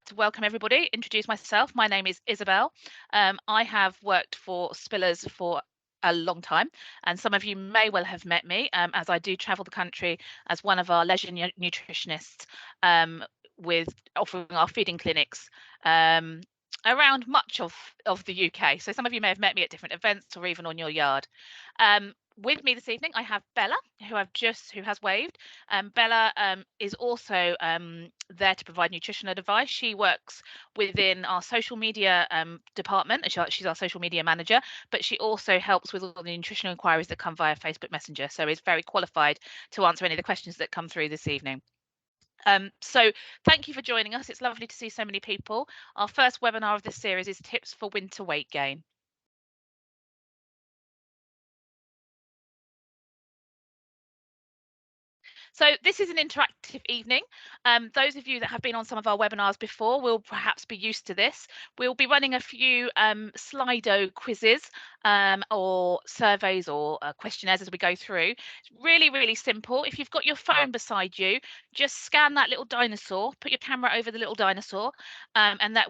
to welcome everybody, introduce myself. My name is Isabel. I have worked for Spillers for a long time, and some of you may well have met me as I do travel the country as one of our leisure nutritionists with offering our feeding clinics around much of the UK. So some of you may have met me at different events or even on your yard. With me this evening, I have Bella, who has waved. Bella is also there to provide nutritional advice. She works within our social media department, and she's our social media manager. But she also helps with all the nutritional inquiries that come via Facebook Messenger. So is very qualified to answer any of the questions that come through this evening. So thank you for joining us. It's lovely to see so many people. Our first webinar of this series is tips for winter weight gain. So this is an interactive evening. Those of you that have been on some of our webinars before will perhaps be used to this. We'll be running a few Slido quizzes or surveys or questionnaires as we go through. It's really, really simple. If you've got your phone beside you, just scan that little dinosaur, put your camera over the little dinosaur, and then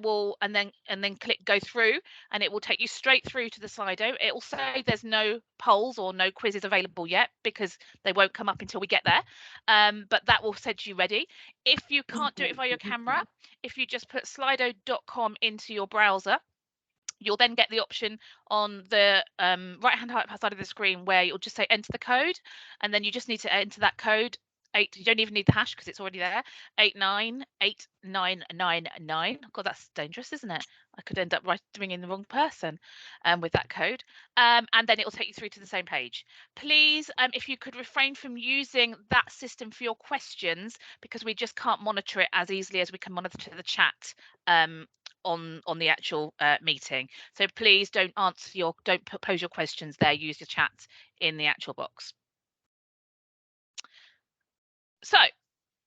click go through, and it will take you straight through to the Slido. It will say there's no polls or no quizzes available yet because they won't come up until we get there. But that will set you ready. If you can't do it via your camera, if you just put slido.com into your browser, you'll then get the option on the right hand side of the screen where you'll just say enter the code, and then you just need to enter that code. You don't even need the hash because it's already there. 898999. God, that's dangerous, isn't it? I could end up ringing the wrong person with that code. And then it will take you through to the same page. Please, if you could refrain from using that system for your questions, because we just can't monitor it as easily as we can monitor the chat on the actual meeting. So please don't pose your questions there. Use your chat in the actual box. So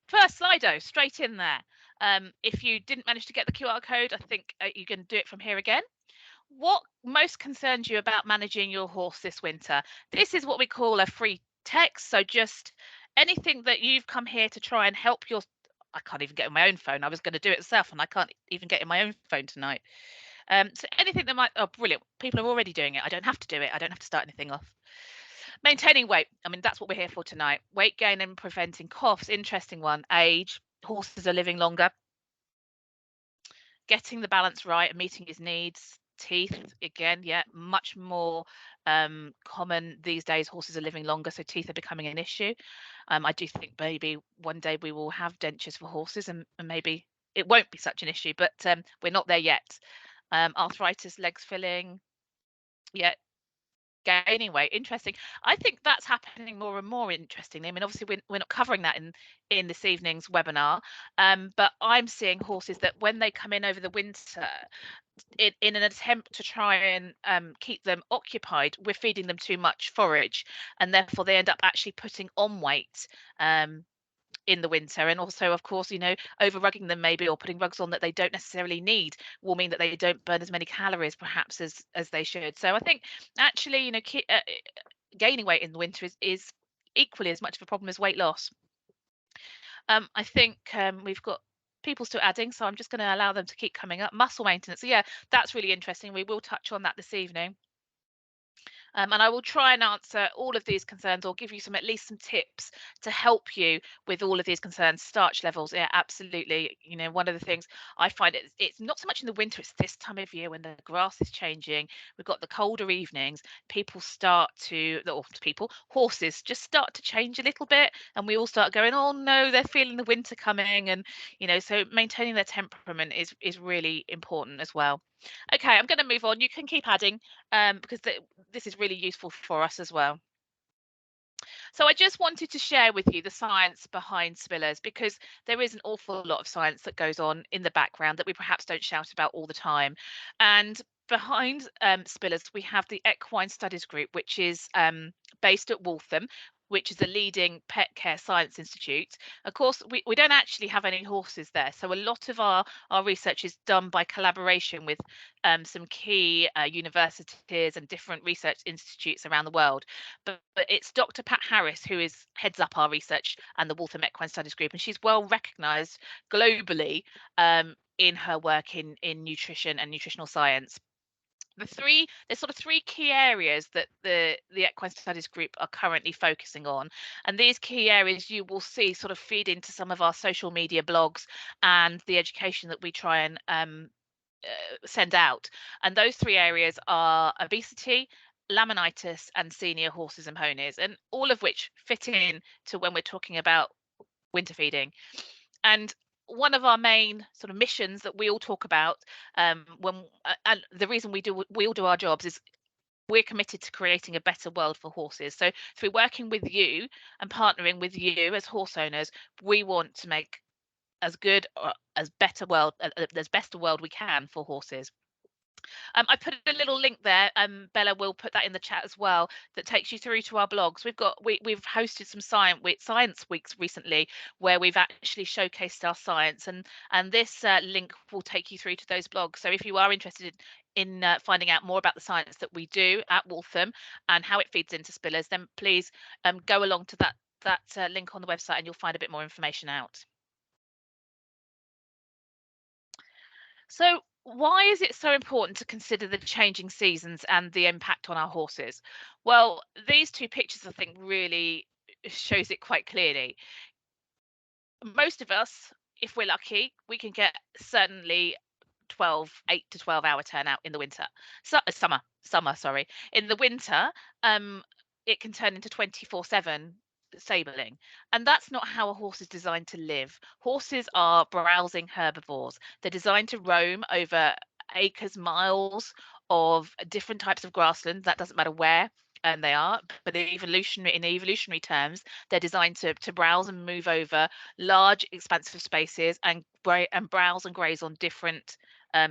first Slido, straight in there. If you didn't manage to get the QR code, I think you can do it from here again. What most concerns you about managing your horse this winter? This is what we call a free text. So just anything that you've come here to try and help your... I can't even get on my own phone. I was going to do it myself and I can't even get in my own phone tonight. So anything that might... Oh, brilliant. People are already doing it. I don't have to do it. I don't have to start anything off. Maintaining weight. I mean, that's what we're here for tonight. Weight gain and preventing coughs. Interesting one. Age. Horses are living longer. Getting the balance right and meeting his needs. Teeth, again, yeah, much more common these days. Horses are living longer, so teeth are becoming an issue. I do think maybe one day we will have dentures for horses, and maybe it won't be such an issue, but we're not there yet. Arthritis, legs filling, yeah, gaining weight. Interesting. I think that's happening more and more, interestingly. I mean, obviously we're not covering that in this evening's webinar, but I'm seeing horses that when they come in over the winter, in an attempt to try and keep them occupied, we're feeding them too much forage, and therefore they end up actually putting on weight in the winter. And also, of course, over rugging them maybe, or putting rugs on that they don't necessarily need, will mean that they don't burn as many calories perhaps as they should. So I think actually, gaining weight in the winter is equally as much of a problem as weight loss. I think we've got people still adding, so I'm just going to allow them to keep coming up. Muscle maintenance. So yeah, that's really interesting. We will touch on that this evening. And I will try and answer all of these concerns, or give you at least some tips to help you with all of these concerns. Starch levels, yeah, absolutely. One of the things I find it's not so much in the winter, it's this time of year when the grass is changing. We've got the colder evenings. Horses just start to change a little bit, and we all start going, oh no, they're feeling the winter coming, and so maintaining their temperament is really important as well. Okay, I'm going to move on. You can keep adding because this is really useful for us as well. So I just wanted to share with you the science behind spillers, because there is an awful lot of science that goes on in the background that we perhaps don't shout about all the time. And behind spillers, we have the Equine Studies Group, which is based at Waltham, which is a leading pet care science institute. Of course, we don't actually have any horses there. So a lot of our research is done by collaboration with some key universities and different research institutes around the world. But it's Dr. Pat Harris who heads up our research and the Waltham Equine Studies Group, and she's well recognised globally in her work in nutrition and nutritional science. There's sort of three key areas that the equine studies group are currently focusing on, and these key areas you will see sort of feed into some of our social media blogs and the education that we try and send out. And those three areas are obesity, laminitis, and senior horses and ponies, and all of which fit in to when we're talking about winter feeding. And one of our main sort of missions that we all talk about, when and the reason we all do our jobs is we're committed to creating a better world for horses. So through working with you and partnering with you as horse owners, we want to make as good or as better world as best a world we can for horses. I put a little link there. Bella will put that in the chat as well. That takes you through to our blogs. We've hosted some science weeks recently where we've actually showcased our science, and this link will take you through to those blogs. So if you are interested in finding out more about the science that we do at Waltham and how it feeds into spillers, then please go along to that link on the website, and you'll find a bit more information out. So, why is it so important to consider the changing seasons and the impact on our horses? Well, these two pictures, I think, really shows it quite clearly. Most of us, if we're lucky, we can get certainly 8 to 12 hour turnout in the winter. So, summer, sorry. In the winter, it can turn into 24/7 stabling. And that's not how a horse is designed to live. Horses are browsing herbivores. They're designed to roam over acres, miles of different types of grassland. That doesn't matter where they are, but in evolutionary terms, they're designed to browse and move over large, expansive spaces and browse and graze on different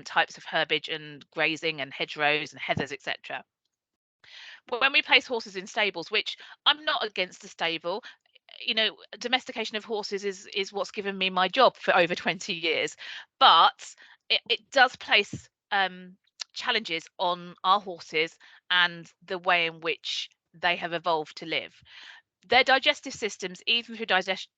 types of herbage and grazing and hedgerows and heathers, etc. But when we place horses in stables, which I'm not against a stable, domestication of horses is what's given me my job for over 20 years, but it does place challenges on our horses and the way in which they have evolved to live. Their digestive systems, even through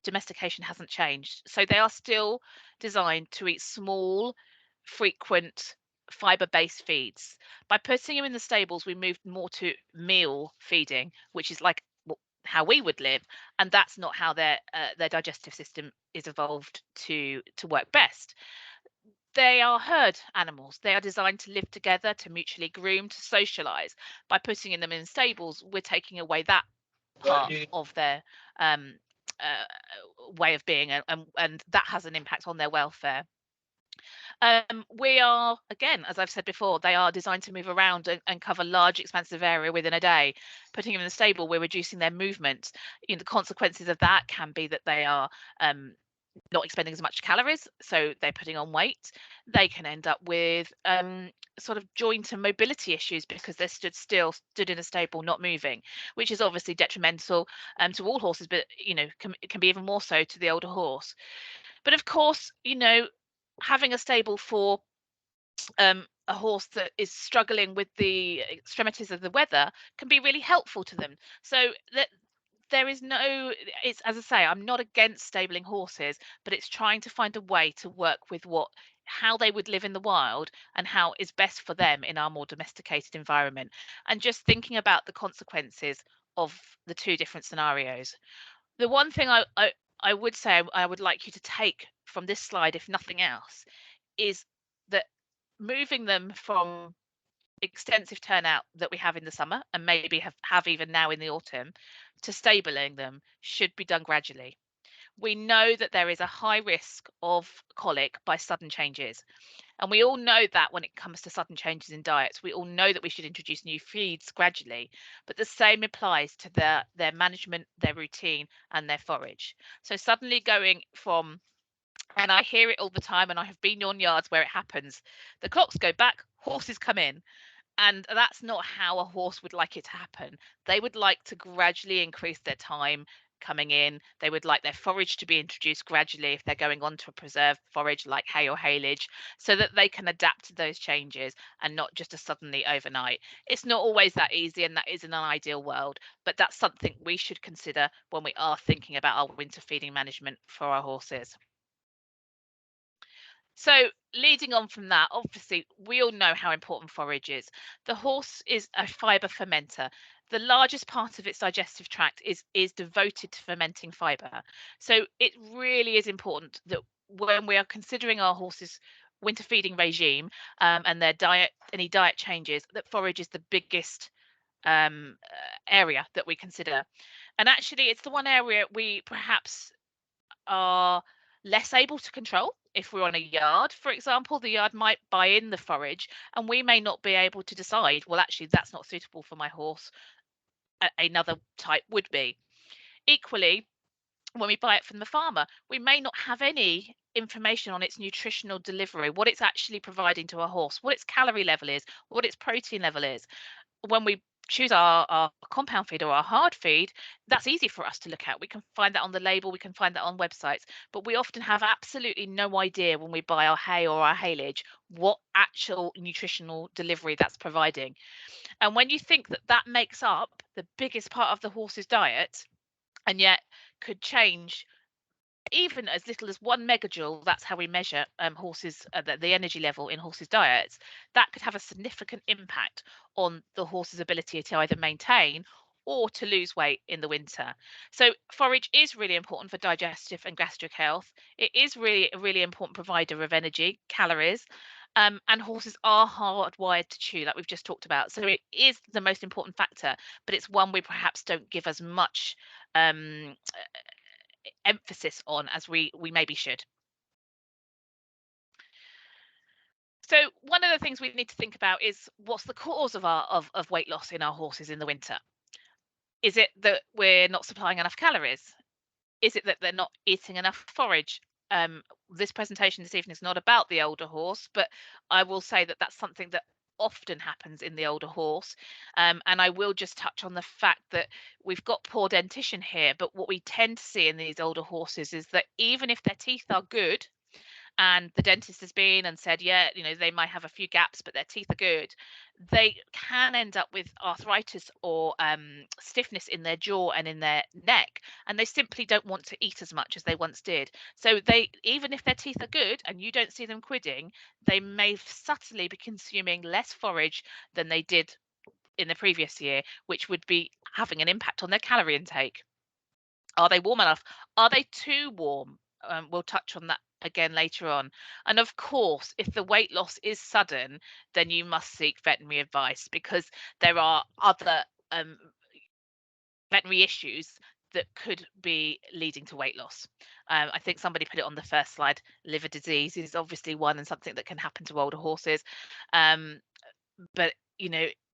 domestication, hasn't changed. So they are still designed to eat small, frequent, fiber-based feeds. By putting them in the stables, we moved more to meal feeding, which is like how we would live, and that's not how their digestive system is evolved to work best. They are herd animals. They are designed to live together, to mutually groom, to socialize. By putting them in stables, we're taking away that part of their um, uh, way of being, and that has an impact on their welfare. We are, again, as I've said before, they are designed to move around and cover large expansive area within a day. Putting them in the stable, we're reducing their movement. The consequences of that can be that they are not expending as much calories, so they're putting on weight. They can end up with sort of joint and mobility issues because they're stood in a stable, not moving, which is obviously detrimental to all horses, but it can be even more so to the older horse. But of course, having a stable for a horse that is struggling with the extremities of the weather can be really helpful to them. So that there is no, it's, as I say, I'm not against stabling horses, but it's trying to find a way to work with how they would live in the wild and how is best for them in our more domesticated environment, and just thinking about the consequences of the two different scenarios. The one thing I would say I would like you to take from this slide, if nothing else, is that moving them from extensive turnout that we have in the summer and maybe have even now in the autumn to stabling them should be done gradually. We know that there is a high risk of colic by sudden changes. And we all know that when it comes to sudden changes in diets, we all know that we should introduce new feeds gradually. But the same applies to their management, their routine, and their forage. So suddenly going from, and I hear it all the time, and I have been on yards where it happens, the clocks go back, horses come in. And that's not how a horse would like it to happen. They would like to gradually increase their time coming in. They would like their forage to be introduced gradually if they're going on to a preserved forage like hay or haylage, so that they can adapt to those changes and not just a suddenly overnight. It's not always that easy, and that isn't an ideal world, but that's something we should consider when we are thinking about our winter feeding management for our horses. So, leading on from that, obviously, we all know how important forage is. The horse is a fiber fermenter. The largest part of its digestive tract is devoted to fermenting fiber. So, it really is important that when we are considering our horse's winter feeding regime, and their diet, any diet changes, that forage is the biggest area that we consider. And actually, it's the one area we perhaps are less able to control. If we're on a yard, for example, the yard might buy in the forage and we may not be able to decide, well, actually, that's not suitable for my horse. Another type would be. Equally, when we buy it from the farmer, we may not have any information on its nutritional delivery, what it's actually providing to our horse, what its calorie level is, what its protein level is. When we choose our compound feed or our hard feed, that's easy for us to look at. We can find that on the label, we can find that on websites, but we often have absolutely no idea when we buy our hay or our haylage what actual nutritional delivery that's providing. And when you think that that makes up the biggest part of the horse's diet, and yet could change even as little as 1 megajoule, that's how we measure horses, the energy level in horses' diets, that could have a significant impact on the horse's ability to either maintain or to lose weight in the winter. So forage is really important for digestive and gastric health. It is really a really important provider of energy, calories, and horses are hardwired to chew, like we've just talked about. So it is the most important factor, but it's one we perhaps don't give as much um, emphasis on as we maybe should. So one of the things we need to think about is what's the cause of our of weight loss in our horses in the winter? Is it that we're not supplying enough calories? Is it that they're not eating enough forage? This presentation this evening is not about the older horse, but I will say that that's something that often happens in the older horse. And I will just touch on the fact that we've got poor dentition here, but what we tend to see in these older horses is that even if their teeth are good, and the dentist has been and said, yeah, they might have a few gaps, but their teeth are good, they can end up with arthritis or stiffness in their jaw and in their neck, and they simply don't want to eat as much as they once did. So they, even if their teeth are good and you don't see them quidding, they may subtly be consuming less forage than they did in the previous year, which would be having an impact on their calorie intake. Are they warm enough? Are they too warm? We'll touch on that again later on. And of course, if the weight loss is sudden, then you must seek veterinary advice, because there are other veterinary issues that could be leading to weight loss. I think somebody put it on the first slide. Liver disease is obviously one, and something that can happen to older horses. Um, but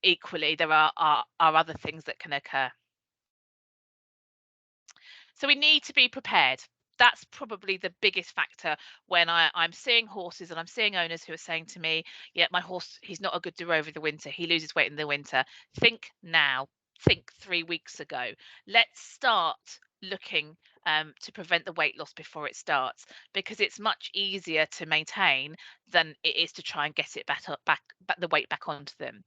equally, there are other things that can occur. So we need to be prepared. That's probably the biggest factor when I'm seeing horses and I'm seeing owners who are saying to me, yeah, my horse, he's not a good doer over the winter. He loses weight in the winter. Think now. Think 3 weeks ago. Let's start looking to prevent the weight loss before it starts, because it's much easier to maintain than it is to try and get it back the weight back onto them.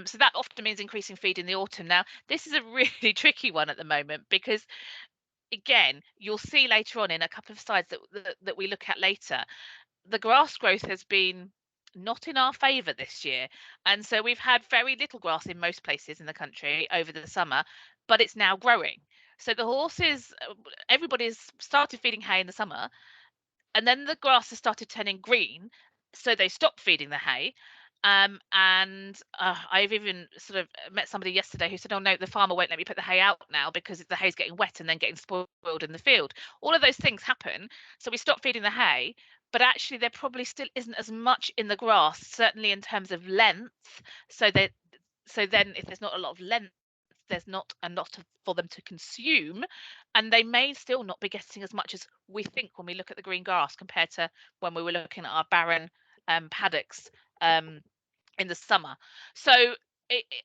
So that often means increasing feed in the autumn. Now, this is a really tricky one at the moment, because again, you'll see later on in a couple of slides that we look at later, the grass growth has been not in our favour this year. And so we've had very little grass in most places in the country over the summer, but it's now growing. So the horses, everybody's started feeding hay in the summer, and then the grass has started turning green, so they stopped feeding the hay. And I've even sort of met somebody yesterday who said, oh no, the farmer won't let me put the hay out now because the hay's getting wet and then getting spoiled in the field. All of those things happen, so we stopped feeding the hay, but actually there probably still isn't as much in the grass, certainly in terms of length. So then if there's not a lot of length, there's not a lot for them to consume, and they may still not be getting as much as we think when we look at the green grass compared to when we were looking at our barren paddocks in the summer. So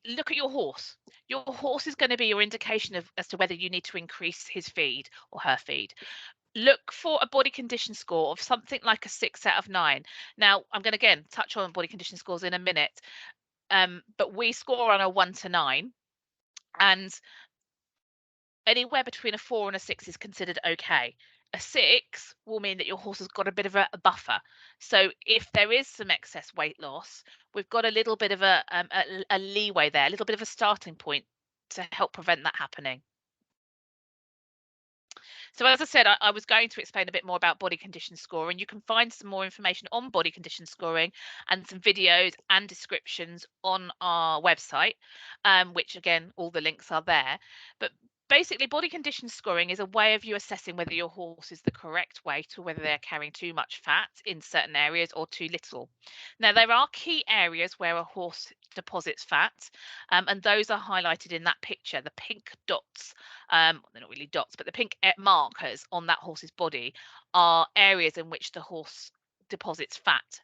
look at your horse. Your horse is going to be your indication as to whether you need to increase his feed or her feed. Look for a body condition score of something like a 6 out of 9. Now, I'm going to again touch on body condition scores in a minute, but we score on a 1 to 9, and anywhere between a 4 and a 6 is considered okay. A 6 will mean that your horse has got a bit of a buffer. So if there is some excess weight loss, we've got a little bit of a leeway there, a little bit of a starting point to help prevent that happening. So as I said, I was going to explain a bit more about body condition scoring. You can find some more information on body condition scoring and some videos and descriptions on our website, which again, all the links are there. But basically, body condition scoring is a way of you assessing whether your horse is the correct weight or whether they're carrying too much fat in certain areas or too little. Now, there are key areas where a horse deposits fat, and those are highlighted in that picture, the pink dots. They're not really dots, but the pink markers on that horse's body are areas in which the horse deposits fat.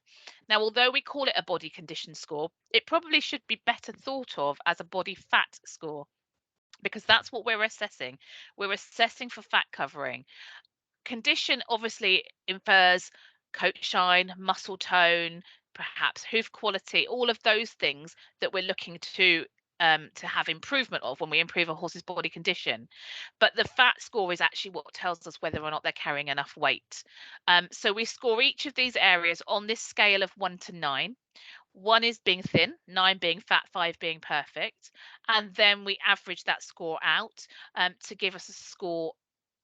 Now, although we call it a body condition score, it probably should be better thought of as a body fat score, because that's what we're assessing. We're assessing for fat covering. Condition obviously infers coat shine, muscle tone, perhaps hoof quality, all of those things that we're looking to have improvement of when we improve a horse's body condition. But the fat score is actually what tells us whether or not they're carrying enough weight. So we score each of these areas on this scale of 1 to 9. 1 is being thin, 9 being fat, 5 being perfect. And then we average that score out to give us a score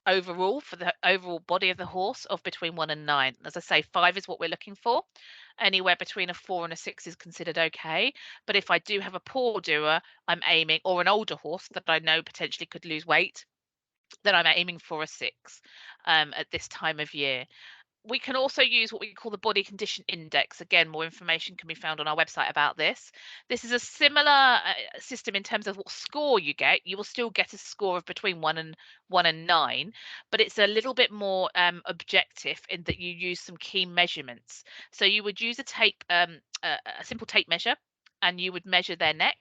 overall for the overall body of the horse of between 1 and 9. As I say, 5 is what we're looking for. Anywhere between a 4 and a 6 is considered okay. But if I do have a poor doer, I'm aiming, or an older horse that I know potentially could lose weight, then I'm aiming for a 6 at this time of year. We can also use what we call the body condition index. Again, more information can be found on our website about this. This is a similar system in terms of what score you get. You will still get a score of between 1 and 9, but it's a little bit more objective in that you use some key measurements. So you would use a tape, a simple tape measure, and you would measure their neck,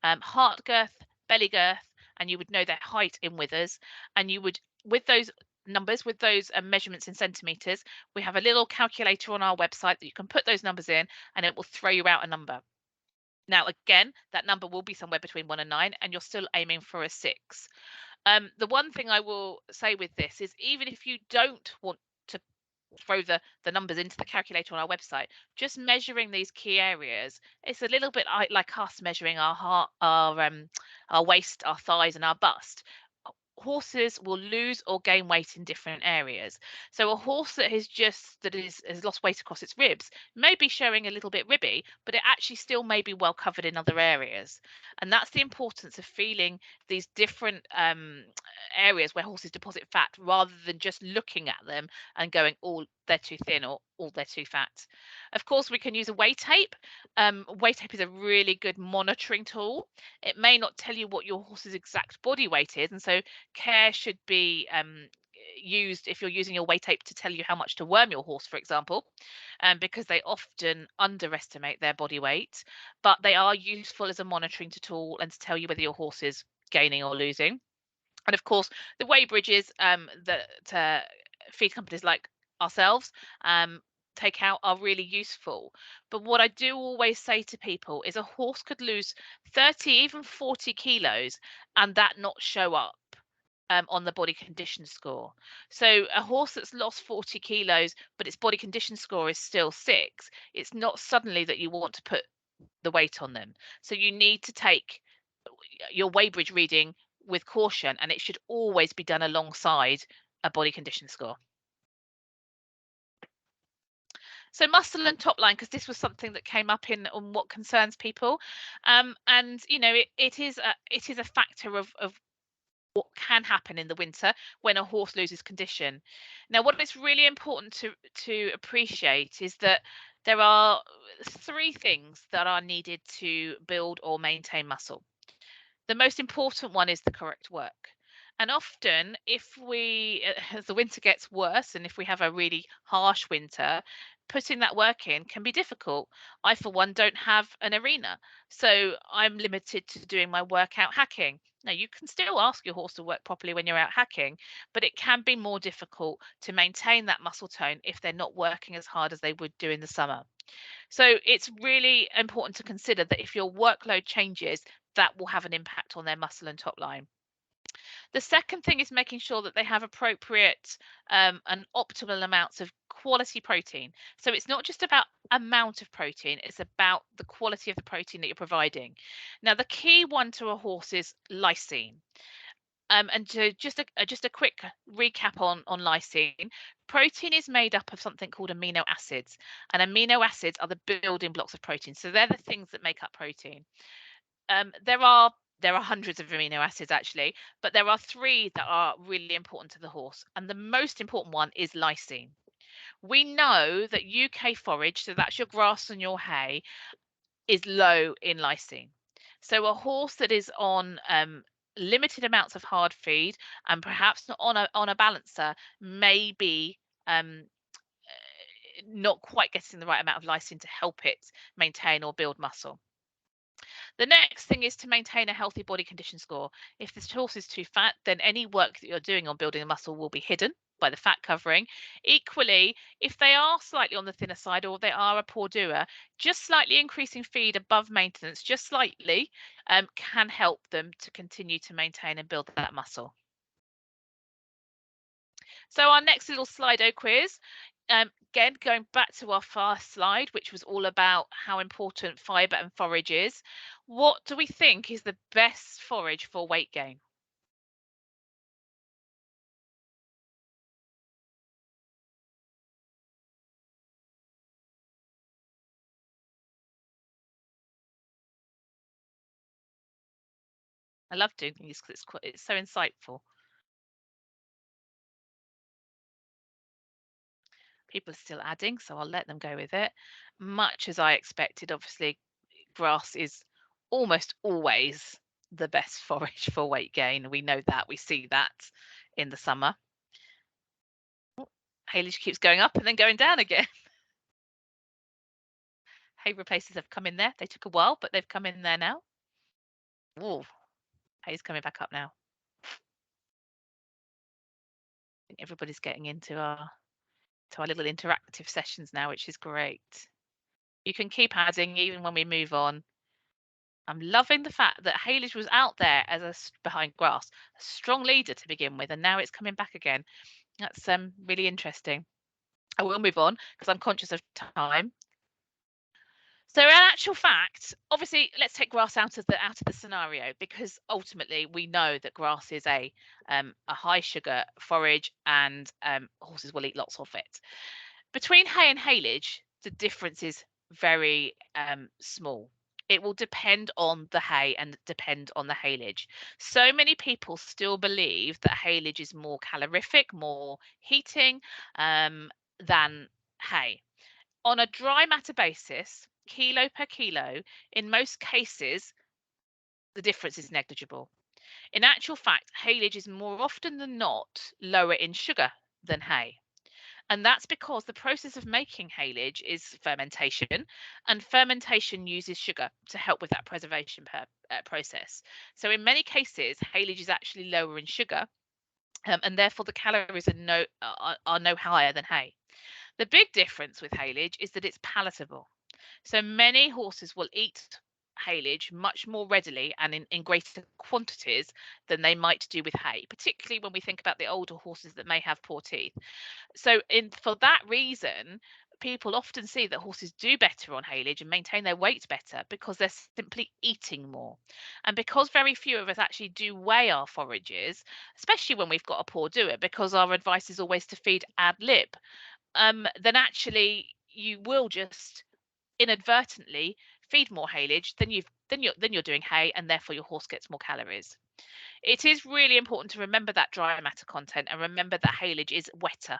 heart girth, belly girth, and you would know their height in withers, and you would, with those numbers, with those measurements in centimeters, we have a little calculator on our website that you can put those numbers in and it will throw you out a number. Now, again, that number will be somewhere between 1 and 9, and you're still aiming for a 6. The one thing I will say with this is, even if you don't want to throw the numbers into the calculator on our website, just measuring these key areas, it's a little bit like us measuring our heart, our waist, our thighs, and our bust. Horses will lose or gain weight in different areas. So a horse that has lost weight across its ribs may be showing a little bit ribby, but it actually still may be well covered in other areas. And that's the importance of feeling these different areas where horses deposit fat, rather than just looking at them and going, oh, they're too thin, or oh, they're too fat. Of course, we can use a weight tape. Weight tape is a really good monitoring tool. It may not tell you what your horse's exact body weight is, and so care should be used if you're using your weight tape to tell you how much to worm your horse, for example, because they often underestimate their body weight, but they are useful as a monitoring tool and to tell you whether your horse is gaining or losing. And of course, the weigh bridges that feed companies like ourselves take out are really useful. But what I do always say to people is, a horse could lose 30, even 40 kilos, and that not show up on the body condition score. So a horse that's lost 40 kilos, but its body condition score is still 6, it's not suddenly that you want to put the weight on them. So you need to take your weighbridge reading with caution, and it should always be done alongside a body condition score. So muscle and top line, because this was something that came up in on what concerns people, and you know, it is a factor of what can happen in the winter when a horse loses condition. Now, what is really important to appreciate is that there are 3 things that are needed to build or maintain muscle. The most important one is the correct work. And often, if we, as the winter gets worse, and if we have a really harsh winter, putting that work in can be difficult. I, for one, don't have an arena, so I'm limited to doing my workout hacking. Now, you can still ask your horse to work properly when you're out hacking, but it can be more difficult to maintain that muscle tone if they're not working as hard as they would do in the summer. So it's really important to consider that if your workload changes, that will have an impact on their muscle and top line. The second thing is making sure that they have appropriate and optimal amounts of quality protein. So it's not just about amount of protein, it's about the quality of the protein that you're providing. Now, the key one to a horse is lysine. And to just a quick recap on lysine, protein is made up of something called amino acids, and amino acids are the building blocks of protein. So they're the things that make up protein. There are hundreds of amino acids actually, but there are three that are really important to the horse, and the most important one is lysine. We know that UK forage, so that's your grass and your hay, is low in lysine. So a horse that is on limited amounts of hard feed and perhaps not on a balancer may be not quite getting the right amount of lysine to help it maintain or build muscle. The next thing is to maintain a healthy body condition score. If this horse is too fat, then any work that you're doing on building the muscle will be hidden by the fat covering. Equally, if they are slightly on the thinner side or they are a poor doer, just slightly increasing feed above maintenance, just slightly, can help them to continue to maintain and build that muscle. So our next little Slido quiz, again, going back to our first slide, which was all about how important fibre and forage is. What do we think is the best forage for weight gain? I love doing these because it's so insightful. People are still adding, so I'll let them go with it. Much as I expected, obviously, grass is almost always the best forage for weight gain. We know that. We see that in the summer. Haylage keeps going up and then going down again. Hay replacers have come in there. They took a while, but they've come in there now. Ooh, hay's coming back up now. I think everybody's getting into our little interactive sessions now, which is great. You can keep adding even when we move on. I'm loving the fact that haylage was out there as behind grass, a strong leader to begin with, and now it's coming back again. That's really interesting. I will move on because I'm conscious of time. So in actual fact, obviously, let's take grass out of the scenario because ultimately we know that grass is a high sugar forage and horses will eat lots of it. Between hay and haylage, the difference is very small. It will depend on the hay and depend on the haylage. So many people still believe that haylage is more calorific, more heating than hay. On a dry matter basis, kilo per kilo, in most cases, the difference is negligible. In actual fact, haylage is more often than not lower in sugar than hay. And that's because the process of making haylage is fermentation, and fermentation uses sugar to help with that preservation process. So in many cases, haylage is actually lower in sugar, and therefore the calories are no higher than hay. The big difference with haylage is that it's palatable. So many horses will eat haylage much more readily and in greater quantities than they might do with hay, particularly when we think about the older horses that may have poor teeth. So for that reason, people often see that horses do better on haylage and maintain their weight better because they're simply eating more. And because very few of us actually do weigh our forages, especially when we've got a poor doer, because our advice is always to feed ad lib, then actually you will just inadvertently feed more haylage than you're doing hay, and therefore your horse gets more calories. It is really important to remember that dry matter content and remember that haylage is wetter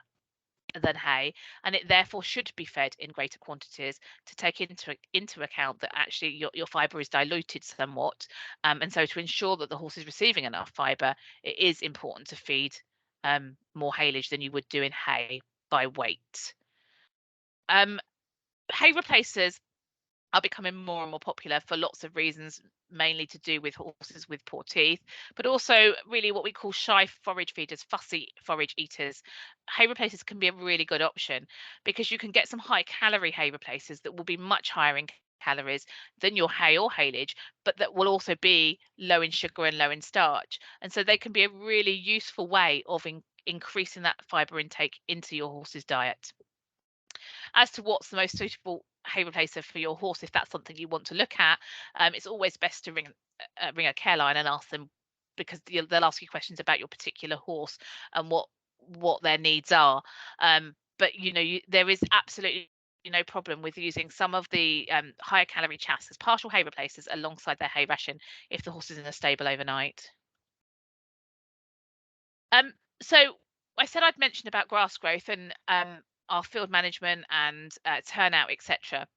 than hay, and it therefore should be fed in greater quantities to take into account that actually your fibre is diluted somewhat, and so to ensure that the horse is receiving enough fibre, it is important to feed more haylage than you would do in hay by weight. Hay replacers are becoming more and more popular for lots of reasons, mainly to do with horses with poor teeth, but also really what we call shy forage feeders, fussy forage eaters. Hay replacers can be a really good option because you can get some high calorie hay replacers that will be much higher in calories than your hay or haylage, but that will also be low in sugar and low in starch. And so they can be a really useful way of increasing that fiber intake into your horse's diet. As to what's the most suitable hay replacer for your horse, if that's something you want to look at, it's always best to ring a care line and ask them, because they'll ask you questions about your particular horse and what their needs are. But there is absolutely no problem with using some of the higher calorie chaffs as partial hay replacers alongside their hay ration if the horse is in a stable overnight. So I said I'd mentioned about grass growth and our field management and turnout, etc.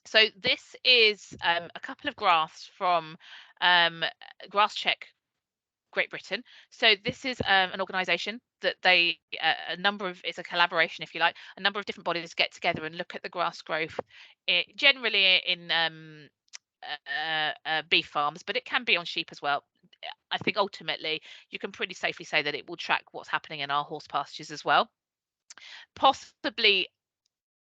So this is a couple of graphs from Grass Check Great Britain. So this is an organisation that it's a collaboration, if you like. A number of different bodies get together and look at the grass growth, generally in beef farms, but it can be on sheep as well. I think ultimately you can pretty safely say that it will track what's happening in our horse pastures as well. Possibly,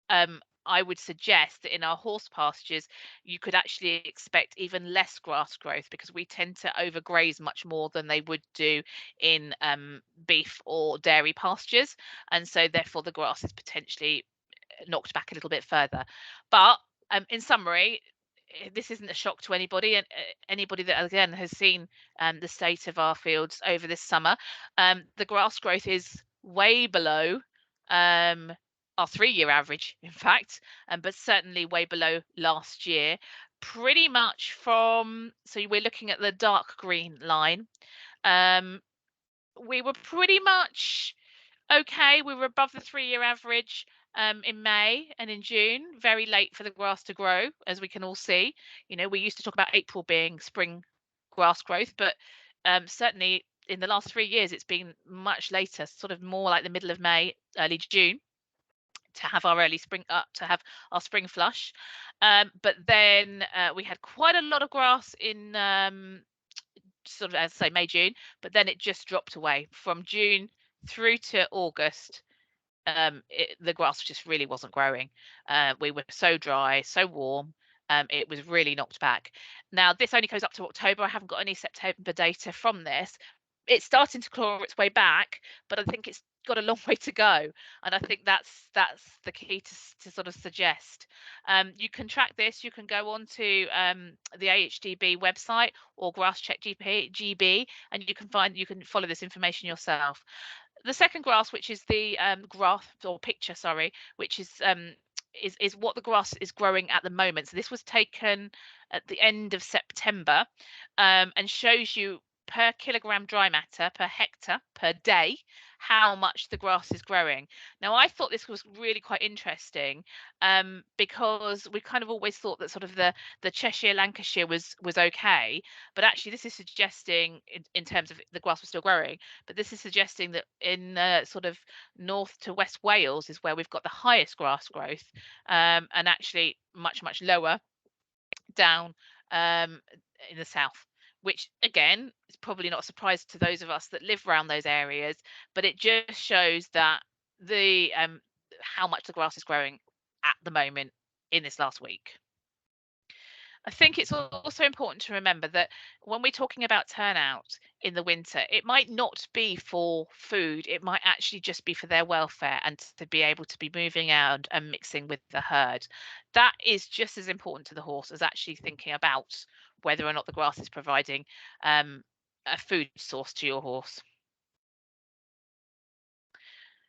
I would suggest that in our horse pastures, you could actually expect even less grass growth, because we tend to overgraze much more than they would do in beef or dairy pastures. And so therefore the grass is potentially knocked back a little bit further. But in summary, this isn't a shock to anybody, and anybody that again has seen the state of our fields over this summer. The grass growth is way below our 3-year average, in fact, but certainly way below last year. Pretty much so we're looking at the dark green line. We were pretty much okay. We were above the 3-year average in May and in June. Very late for the grass to grow, as we can all see. We used to talk about April being spring grass growth, but certainly in the last 3 years, it's been much later, sort of more like the middle of May, early June, to have our early spring to have our spring flush. But then we had quite a lot of grass in sort of, as I say, May, June, but then it just dropped away from June through to August. The grass just really wasn't growing. We were so dry, so warm. It was really knocked back. Now, this only goes up to October. I haven't got any September data from this. It's starting to claw its way back, but I think it's got a long way to go. And I think that's the key to sort of suggest. You can track this. You can go on to the AHDB website or Grass Check GB, and you can follow this information yourself. The second graph, which is the graph or picture, sorry, which is what the grass is growing at the moment. So this was taken at the end of September, and shows you per kilogram dry matter per hectare per day how much the grass is growing. Now, I thought this was really quite interesting, because we kind of always thought that sort of the Cheshire, Lancashire was okay, but actually this is suggesting in terms of the grass was still growing, but this is suggesting that in sort of north to west Wales is where we've got the highest grass growth, and actually much lower down in the south, which again is probably not a surprise to those of us that live around those areas, but it just shows that the how much the grass is growing at the moment in this last week. I think it's also important to remember that when we're talking about turnout in the winter, it might not be for food, it might actually just be for their welfare and to be able to be moving out and mixing with the herd. That is just as important to the horse as actually thinking about whether or not the grass is providing a food source to your horse.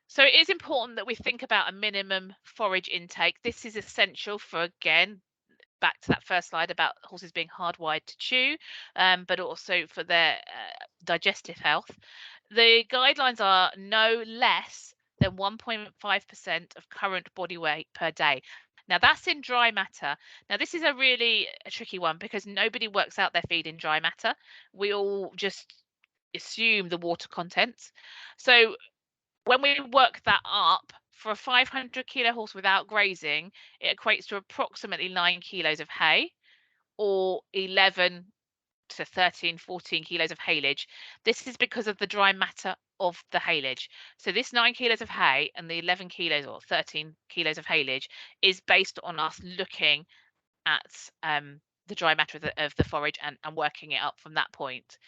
So it is important that we think about a minimum forage intake. This is essential for, again, back to that first slide about horses being hardwired to chew, but also for their digestive health. The guidelines are no less than 1.5% of current body weight per day. Now, that's in dry matter. Now, this is a tricky one because nobody works out their feed in dry matter. We all just assume the water content. So when we work that up, for a 500 kilo horse without grazing, it equates to approximately 9 kilos of hay or 11 to 13, 14 kilos of haylage. This is because of the dry matter of the haylage. So this 9 kilos of hay and the 11 kilos or 13 kilos of haylage is based on us looking at the dry matter of the forage and working it up from that point.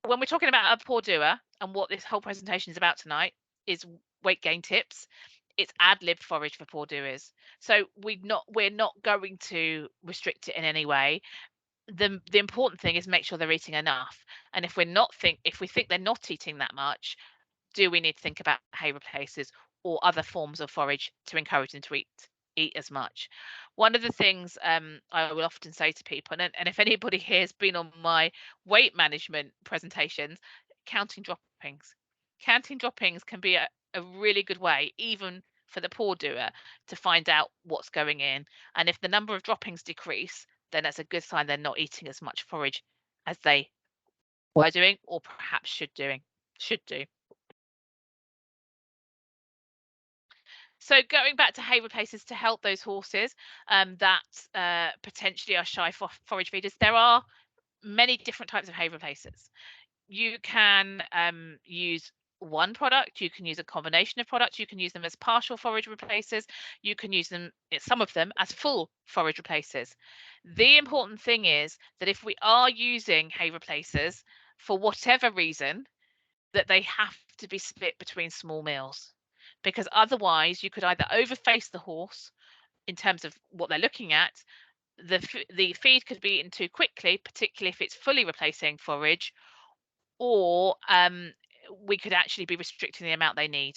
When we're talking about a poor doer, and what this whole presentation is about tonight is weight gain tips, it's ad lib forage for poor doers. So we're not going to restrict it in any way. The important thing is make sure they're eating enough. And if we think they're not eating that much, do we need to think about hay replacers or other forms of forage to encourage them to eat as much? One of the things I will often say to people, and if anybody here has been on my weight management presentations, counting droppings. Counting droppings can be a really good way, even for the poor doer, to find out what's going in. And if the number of droppings decrease, then that's a good sign they're not eating as much forage as they were doing, or perhaps should do. So going back to hay replacers to help those horses that potentially are shy forage feeders, there are many different types of hay replacers. You can use one product, you can use a combination of products, you can use them as partial forage replacers, you can use them, some of them, as full forage replacers. The important thing is that if we are using hay replacers for whatever reason, that they have to be split between small meals, because otherwise you could either overface the horse in terms of what they're looking at. The feed could be eaten too quickly, particularly if it's fully replacing forage, or we could actually be restricting the amount they need.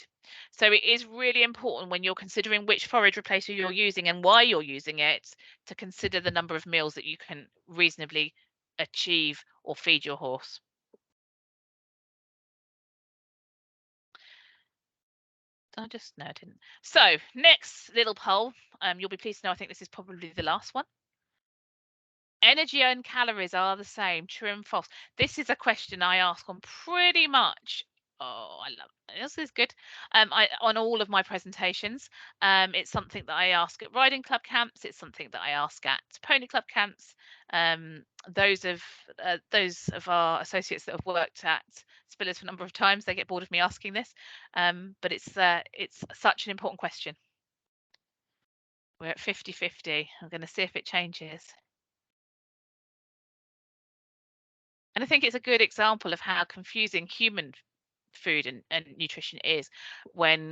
So it is really important, when you're considering which forage replacer you're using and why you're using it, to consider the number of meals that you can reasonably achieve or feed your horse. No, I didn't. So next little poll. You'll be pleased to know I think this is probably the last one. Energy and calories are the same, true and false? This is a question I ask on pretty much. Oh, I love this. Is good. On all of my presentations. It's something that I ask at riding club camps. It's something that I ask at pony club camps. Those of our associates that have worked at Spillers for a number of times, they get bored of me asking this. But it's such an important question. We're at 50-50. I'm going to see if it changes. And I think it's a good example of how confusing human food and nutrition is when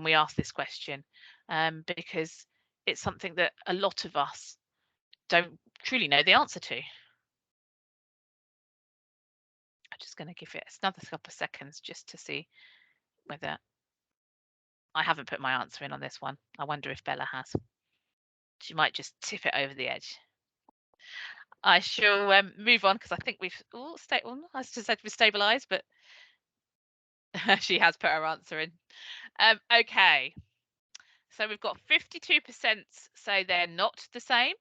we ask this question, because it's something that a lot of us don't truly know the answer to. I'm just going to give it another couple of seconds just to see whether I haven't put my answer in on this one. I wonder if Bella has. She might just tip it over the edge. I shall move on, because I think we've I just said we've stabilised, but she has put her answer in. Okay, so we've got 52% say they're not the same,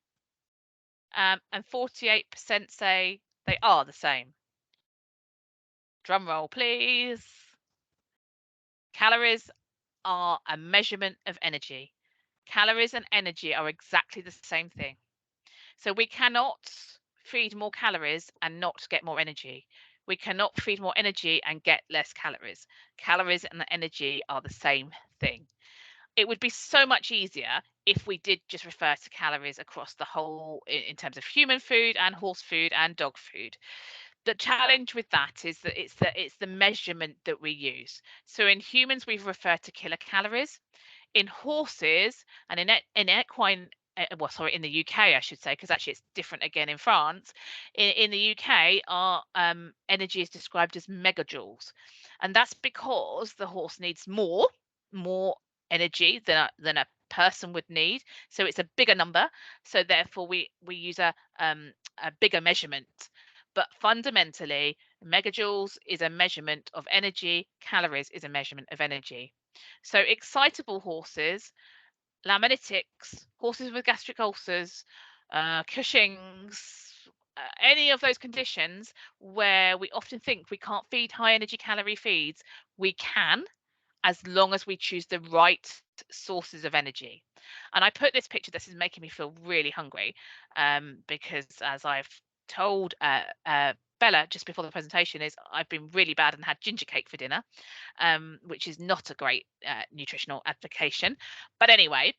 and 48% say they are the same. Drum roll, please. Calories are a measurement of energy. Calories and energy are exactly the same thing. So we cannot feed more calories and not get more energy. We cannot feed more energy and get less calories. Calories and energy are the same thing. It would be so much easier if we did just refer to calories across the whole, in terms of human food and horse food and dog food. The challenge with that is that it's the measurement that we use. So in humans, we've referred to kilocalories. In horses and in equine, in the UK, I should say, because actually it's different again in France. In the UK, our energy is described as megajoules, and that's because the horse needs more energy than a person would need. So it's a bigger number. So therefore, we use a bigger measurement. But fundamentally, megajoules is a measurement of energy. Calories is a measurement of energy. So excitable horses, laminitics, horses with gastric ulcers, Cushing's, any of those conditions where we often think we can't feed high energy calorie feeds, we can, as long as we choose the right sources of energy. And I put this picture, this is making me feel really hungry, because as I've told Bella just before the presentation, is I've been really bad and had ginger cake for dinner, which is not a great nutritional application. But anyway,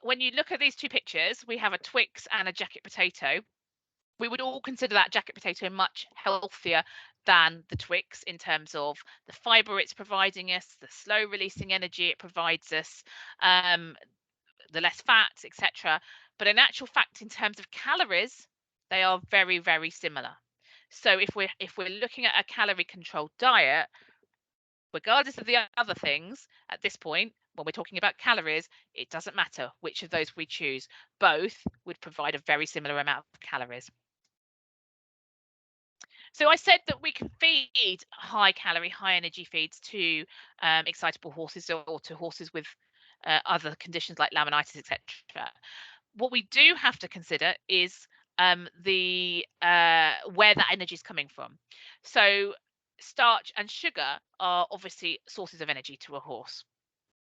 when you look at these two pictures, we have a Twix and a jacket potato. We would all consider that jacket potato much healthier than the Twix in terms of the fiber it's providing us, the slow releasing energy it provides us, um, the less fats, etc. But in actual fact, in terms of calories, they are very, very similar. So if we're looking at a calorie controlled diet, regardless of the other things, at this point, when we're talking about calories, it doesn't matter which of those we choose. Both would provide a very similar amount of calories. So I said that we can feed high calorie, high energy feeds to excitable horses or to horses with other conditions like laminitis, etc. What we do have to consider is the where that energy is coming from. So starch and sugar are obviously sources of energy to a horse.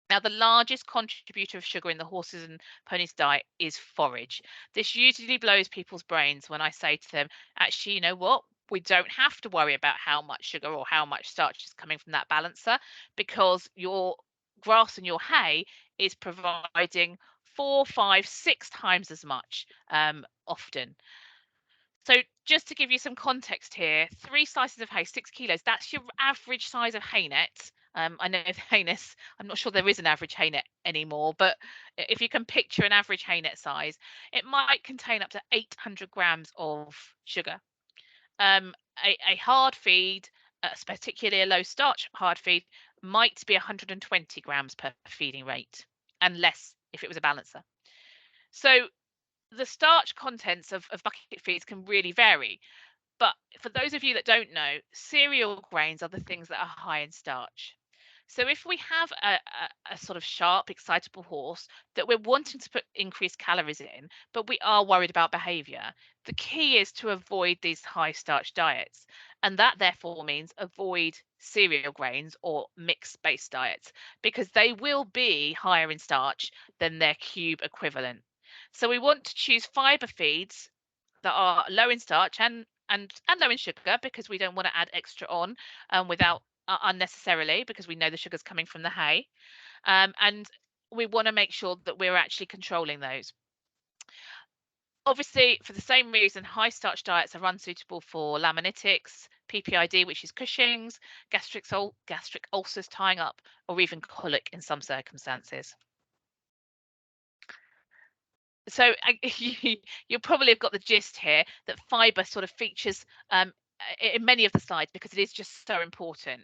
Now, the largest contributor of sugar in the horses and ponies' diet is forage. This usually blows people's brains when I say to them, actually, you know what? We don't have to worry about how much sugar or how much starch is coming from that balancer because your grass and your hay is providing 4, 5, 6 times as much often. So just to give you some context here, 3 slices of hay, 6 kilos, that's your average size of hay net. I know the hay nets, I'm not sure there is an average hay net anymore, but if you can picture an average hay net size, it might contain up to 800 grams of sugar. A hard feed, particularly a low starch hard feed, might be 120 grams per feeding rate, and less if it was a balancer. So the starch contents of bucket feeds can really vary. But for those of you that don't know, cereal grains are the things that are high in starch. So if we have a sort of sharp, excitable horse that we're wanting to put increased calories in, but we are worried about behavior, the key is to avoid these high starch diets. And that therefore means avoid cereal grains or mixed based diets because they will be higher in starch than their cube equivalent. So we want to choose fiber feeds that are low in starch and low in sugar because we don't want to add extra on without unnecessarily because we know the sugar's coming from the hay, and we want to make sure that we're actually controlling those. Obviously, for the same reason, high starch diets are unsuitable for laminitis, PPID, which is Cushing's, gastric ulcers tying up, or even colic in some circumstances. So you probably have got the gist here that fiber sort of features in many of the slides because it is just so important.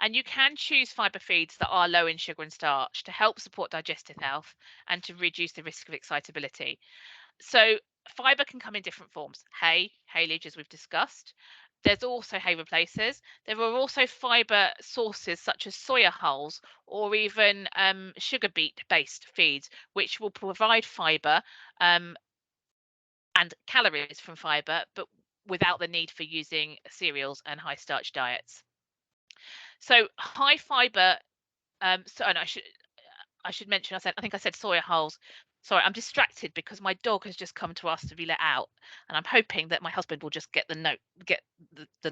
And you can choose fiber feeds that are low in sugar and starch to help support digestive health and to reduce the risk of excitability. So fiber can come in different forms: hay, haylage, as we've discussed. There's also hay replacers. There are also fiber sources such as soya hulls or even sugar beet based feeds, which will provide fiber and calories from fiber, but without the need for using cereals and high starch diets. So high fiber, and I should mention, I think I said soya hulls. Sorry, I'm distracted because my dog has just come to ask to be let out, and I'm hoping that my husband will just get the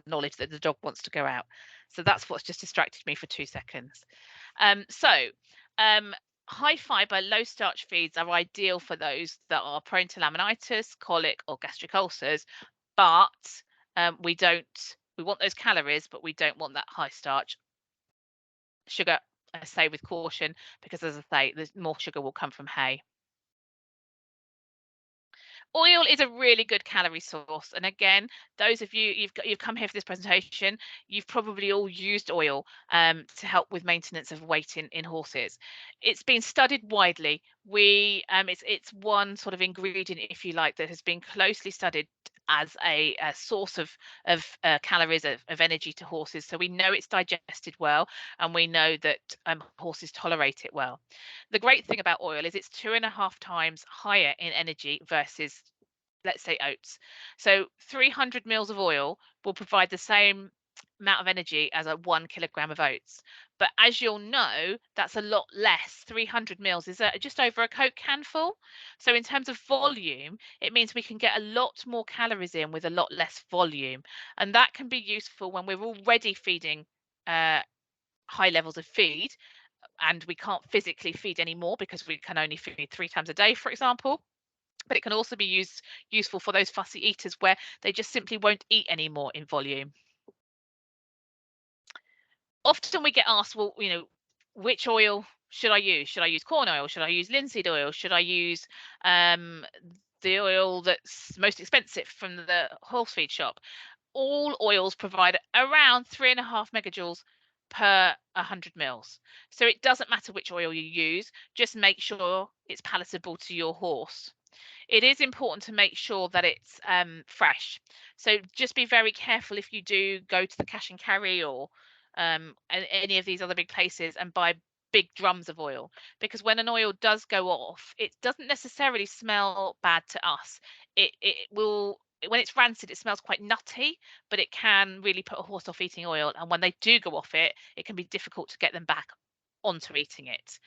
knowledge that the dog wants to go out. So that's what's just distracted me for 2 seconds. So high fiber, low starch feeds are ideal for those that are prone to laminitis, colic, or gastric ulcers, but we want those calories, but we don't want that high starch. Sugar, I say with caution, because as I say, there's more sugar will come from hay. Oil is a really good calorie source, and again, those of you you've come here for this presentation, you've probably all used oil to help with maintenance of weight in horses. It's been studied widely. It's one sort of ingredient, if you like, that has been closely studied as a source of calories of energy to horses. So we know it's digested well, and we know that horses tolerate it well. The great thing about oil is it's 2.5 times higher in energy versus, let's say, oats. So 300 mils of oil will provide the same amount of energy as a 1 kilogram of oats. But as you'll know, that's a lot less. 300 mils is just over a Coke can full. So in terms of volume, it means we can get a lot more calories in with a lot less volume. And that can be useful when we're already feeding high levels of feed, and we can't physically feed anymore because we can only feed 3 times a day, for example. But it can also be useful for those fussy eaters where they just simply won't eat anymore in volume. Often we get asked, well, which oil should I use? Should I use corn oil? Should I use linseed oil? Should I use um, the oil that's most expensive from the horse feed shop? All oils provide around 3.5 megajoules per 100 mils. So it doesn't matter which oil you use, just make sure it's palatable to your horse. It is important to make sure that it's fresh. So just be very careful if you do go to the cash and carry or any of these other big places and buy big drums of oil, because when an oil does go off, it doesn't necessarily smell bad to us. It will, when it's rancid, it smells quite nutty, but it can really put a horse off eating oil. And when they do go off it, it can be difficult to get them back onto eating it.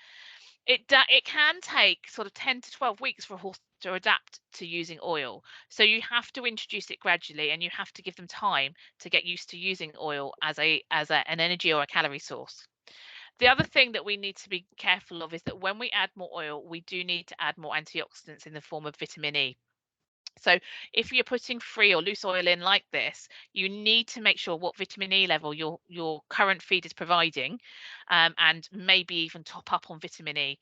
It can take sort of 10 to 12 weeks for a horse to adapt to using oil. So you have to introduce it gradually, and you have to give them time to get used to using oil as an energy or a calorie source. The other thing that we need to be careful of is that when we add more oil, we do need to add more antioxidants in the form of vitamin E. So if you're putting free or loose oil in like this, you need to make sure what vitamin E level your current feed is providing, and maybe even top up on vitamin E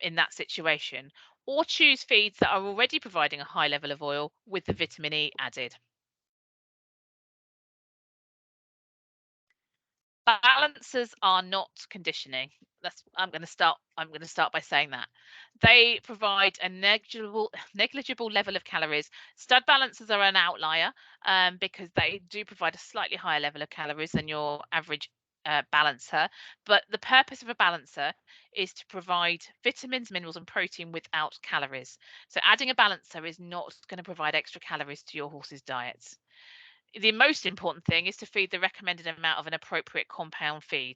in that situation, or choose feeds that are already providing a high level of oil with the vitamin E added. Balancers are not conditioning. I'm going to start by saying that. They provide a negligible level of calories. Stud balancers are an outlier, because they do provide a slightly higher level of calories than your average balancer. But the purpose of a balancer is to provide vitamins, minerals, and protein without calories. So adding a balancer is not going to provide extra calories to your horse's diets. The most important thing is to feed the recommended amount of an appropriate compound feed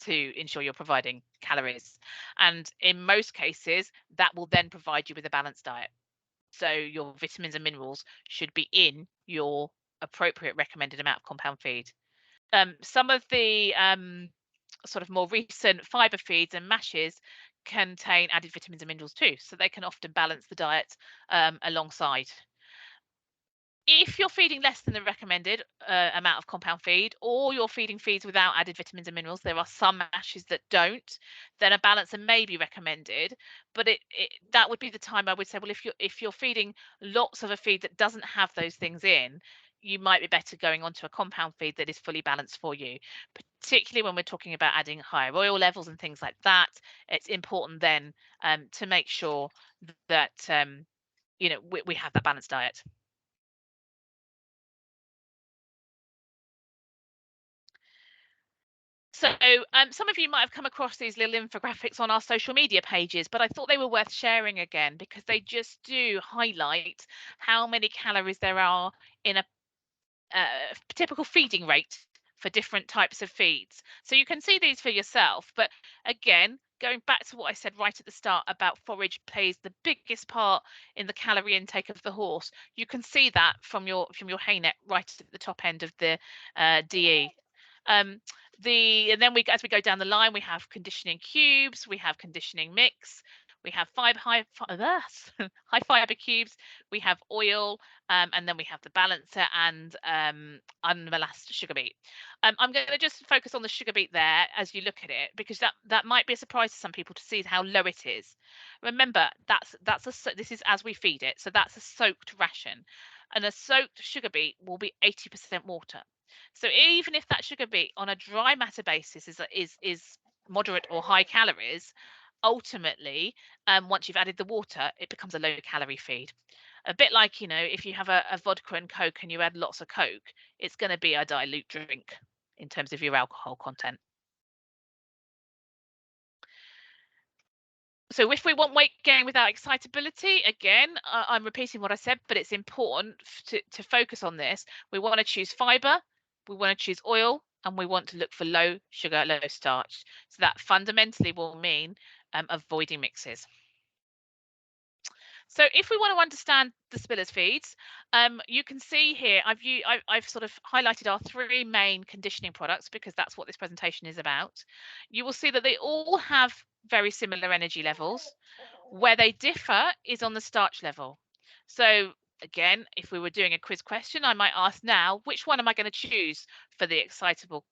to ensure you're providing calories. And in most cases, that will then provide you with a balanced diet. So your vitamins and minerals should be in your appropriate recommended amount of compound feed. Some of the sort of more recent fiber feeds and mashes contain added vitamins and minerals too. So they can often balance the diet alongside. If you're feeding less than the recommended amount of compound feed, or you're feeding feeds without added vitamins and minerals, there are some mashes that don't, then a balancer may be recommended. But that would be the time I would say, well, if you're feeding lots of a feed that doesn't have those things in, you might be better going on to a compound feed that is fully balanced for you. Particularly when we're talking about adding higher oil levels and things like that, it's important then to make sure that we have that balanced diet. So some of you might have come across these little infographics on our social media pages, but I thought they were worth sharing again because they just do highlight how many calories there are in a typical feeding rate for different types of feeds. So you can see these for yourself. But again, going back to what I said right at the start about forage plays the biggest part in the calorie intake of the horse, you can see that from your hay net right at the top end of the DE. Um, and then as we go down the line, we have conditioning cubes, we have conditioning mix, we have high fiber cubes, we have oil, and then we have the balancer and unmolassed sugar beet. I'm going to just focus on the sugar beet there as you look at it, because that might be a surprise to some people to see how low it is. Remember, this is as we feed it, so that's a soaked ration, and a soaked sugar beet will be 80% water. So even if that sugar beet on a dry matter basis is moderate or high calories, ultimately, once you've added the water, it becomes a low calorie feed. A bit like, if you have a vodka and Coke and you add lots of Coke, it's going to be a dilute drink in terms of your alcohol content. So if we want weight gain without excitability, again, I'm repeating what I said, but it's important to focus on this. We want to choose fiber, we want to choose oil, and we want to look for low sugar, low starch. So that fundamentally will mean avoiding mixes. So if we want to understand the spillers feeds, you can see here I've sort of highlighted our three main conditioning products because that's what this presentation is about. You will see that they all have very similar energy levels. Where they differ is on the starch level. So again, if we were doing a quiz question, I might ask now, which one am I going to choose for the excitable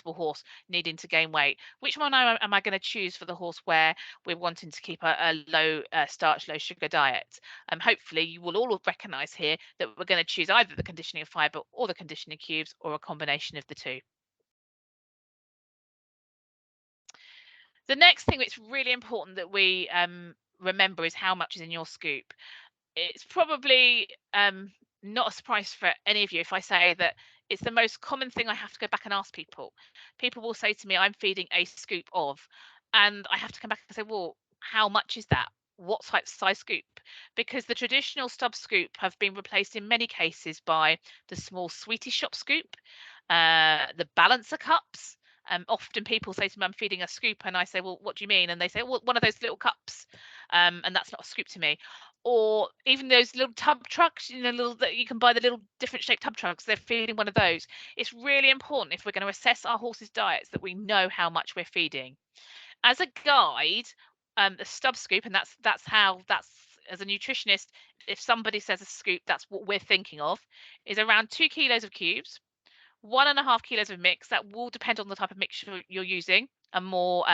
horse needing to gain weight? Which one am I going to choose for the horse where we're wanting to keep a low starch, low sugar diet? Hopefully you will all recognize here that we're going to choose either the conditioning of fiber or the conditioning cubes or a combination of the two. The next thing that's really important that we remember is how much is in your scoop. It's probably not a surprise for any of you if I say that it's the most common thing I have to go back and ask people. People will say to me, I'm feeding a scoop of, and I have to come back and say, well, how much is that? What size scoop? Because the traditional stub scoop have been replaced in many cases by the small sweetie shop scoop, the balancer cups. Often people say to me, I'm feeding a scoop, and I say, well, what do you mean? And they say, well, one of those little cups. And that's not a scoop to me. Or even those little tub trucks, little that you can buy, the little different shaped tub trucks, they're feeding one of those. It's really important if we're going to assess our horses' diets that we know how much we're feeding. As a guide, the stub scoop, and that's as a nutritionist, if somebody says a scoop, that's what we're thinking of, is around 2 kilos of cubes, 1.5 kilos of mix. That will depend on the type of mixture you're using. A more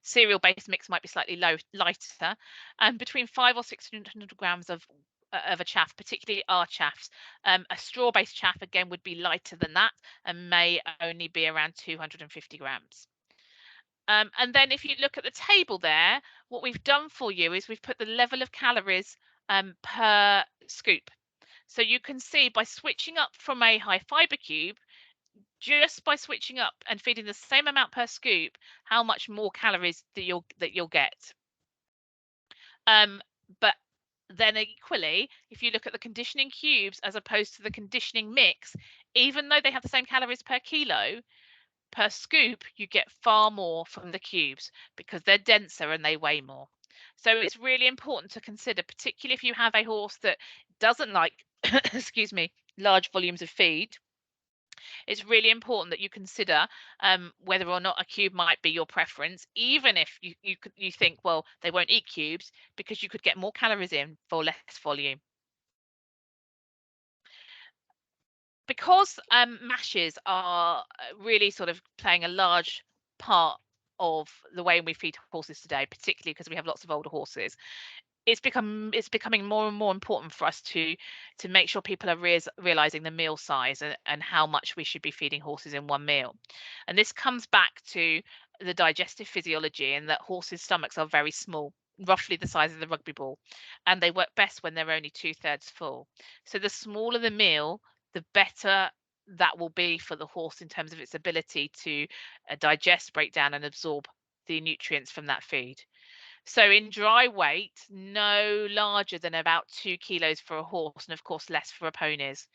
cereal based mix might be slightly lighter, and between 500 or 600 grams of a chaff, particularly our chaffs. A straw based chaff again would be lighter than that and may only be around 250 grams. And then if you look at the table there, what we've done for you is we've put the level of calories per scoop. So you can see by switching up from a high fiber cube, just by switching up and feeding the same amount per scoop, how much more calories that you'll get. But then equally, if you look at the conditioning cubes as opposed to the conditioning mix, even though they have the same calories per kilo, per scoop, you get far more from the cubes because they're denser and they weigh more. So it's really important to consider, particularly if you have a horse that doesn't like, excuse me, large volumes of feed. It's really important that you consider whether or not a cube might be your preference, even if you think, well, they won't eat cubes, because you could get more calories in for less volume. Because mashes are really sort of playing a large part of the way we feed horses today, particularly because we have lots of older horses, it's becoming more and more important for us to make sure people are realizing the meal size and how much we should be feeding horses in one meal. And this comes back to the digestive physiology, and that horses' stomachs are very small, roughly the size of the rugby ball, and they work best when they're only 2/3 full. So the smaller the meal, the better that will be for the horse in terms of its ability to digest, break down, and absorb the nutrients from that feed. So in dry weight, no larger than about 2 kilos for a horse, and of course less for a ponies.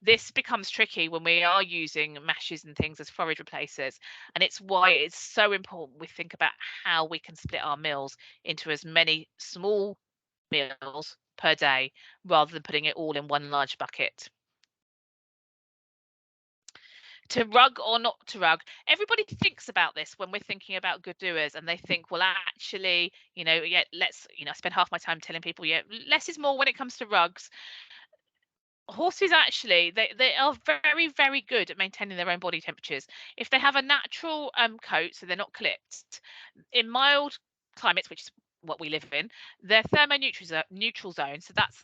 This becomes tricky when we are using mashes and things as forage replacers, and it's why it's so important we think about how we can split our meals into as many small meals per day rather than putting it all in one large bucket. To rug or not to rug, everybody thinks about this when we're thinking about good doers, and they think, well, actually, yeah, let's, I spend half my time telling people, yeah, less is more when it comes to rugs. Horses actually, they are very, very good at maintaining their own body temperatures. If they have a natural coat, so they're not clipped, in mild climates, which is what we live in, their thermoneutral zone, so that's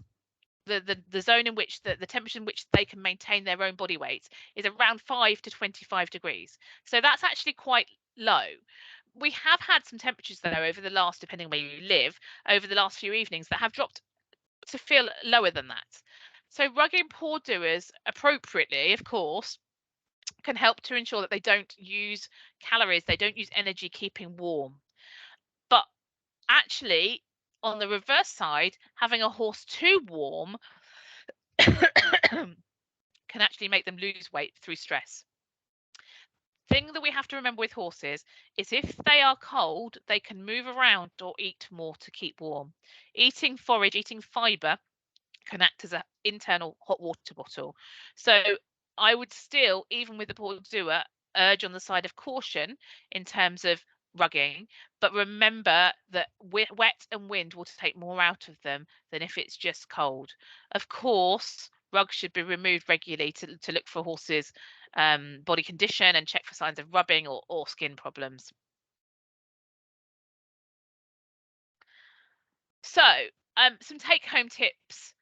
the zone in which the temperature in which they can maintain their own body weight is around 5 to 25 degrees. So that's actually quite low. We have had some temperatures though over the last, depending where you live, over the last few evenings that have dropped to feel lower than that. So rugging poor doers appropriately, of course, can help to ensure that they don't use calories, they don't use energy keeping warm. But actually, on the reverse side, having a horse too warm can actually make them lose weight through stress. thing that we have to remember with horses is if they are cold, they can move around or eat more to keep warm. Eating forage, eating fibre can act as an internal hot water bottle. So I would still, even with the poor doer, urge on the side of caution in terms of rugging, but remember that wet and wind will take more out of them than if it's just cold. Of course, rugs should be removed regularly to look for horses' body condition and check for signs of rubbing or skin problems. So, some take-home tips.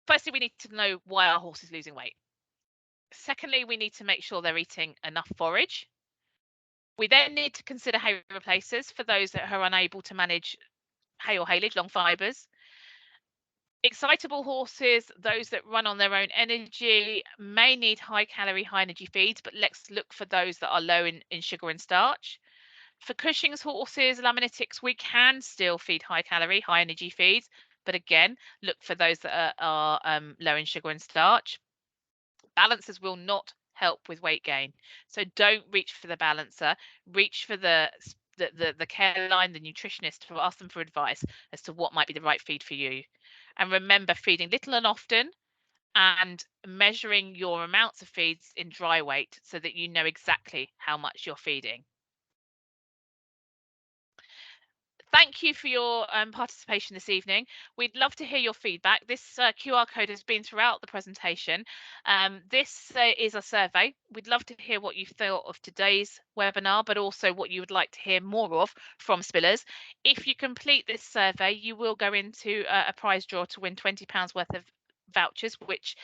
Firstly, we need to know why our horse is losing weight. Secondly, we need to make sure they're eating enough forage. We then need to consider hay replacers for those that are unable to manage hay or haylage, long fibres. Excitable horses, those that run on their own energy, may need high calorie, high energy feeds, but let's look for those that are low in sugar and starch. For Cushing's horses, Lamanitics, we can still feed high calorie, high energy feeds, but again, look for those that are low in sugar and starch. Balancers will not help with weight gain. So don't reach for the balancer, reach for the care line, the nutritionist, to ask them for advice as to what might be the right feed for you. And remember, feeding little and often and measuring your amounts of feeds in dry weight so that you know exactly how much you're feeding. Thank you for your participation this evening. We'd love to hear your feedback. This QR code has been throughout the presentation. This is a survey. We'd love to hear what you thought of today's webinar, but also what you would like to hear more of from Spillers. If you complete this survey, you will go into a prize draw to win £20 worth of vouchers, which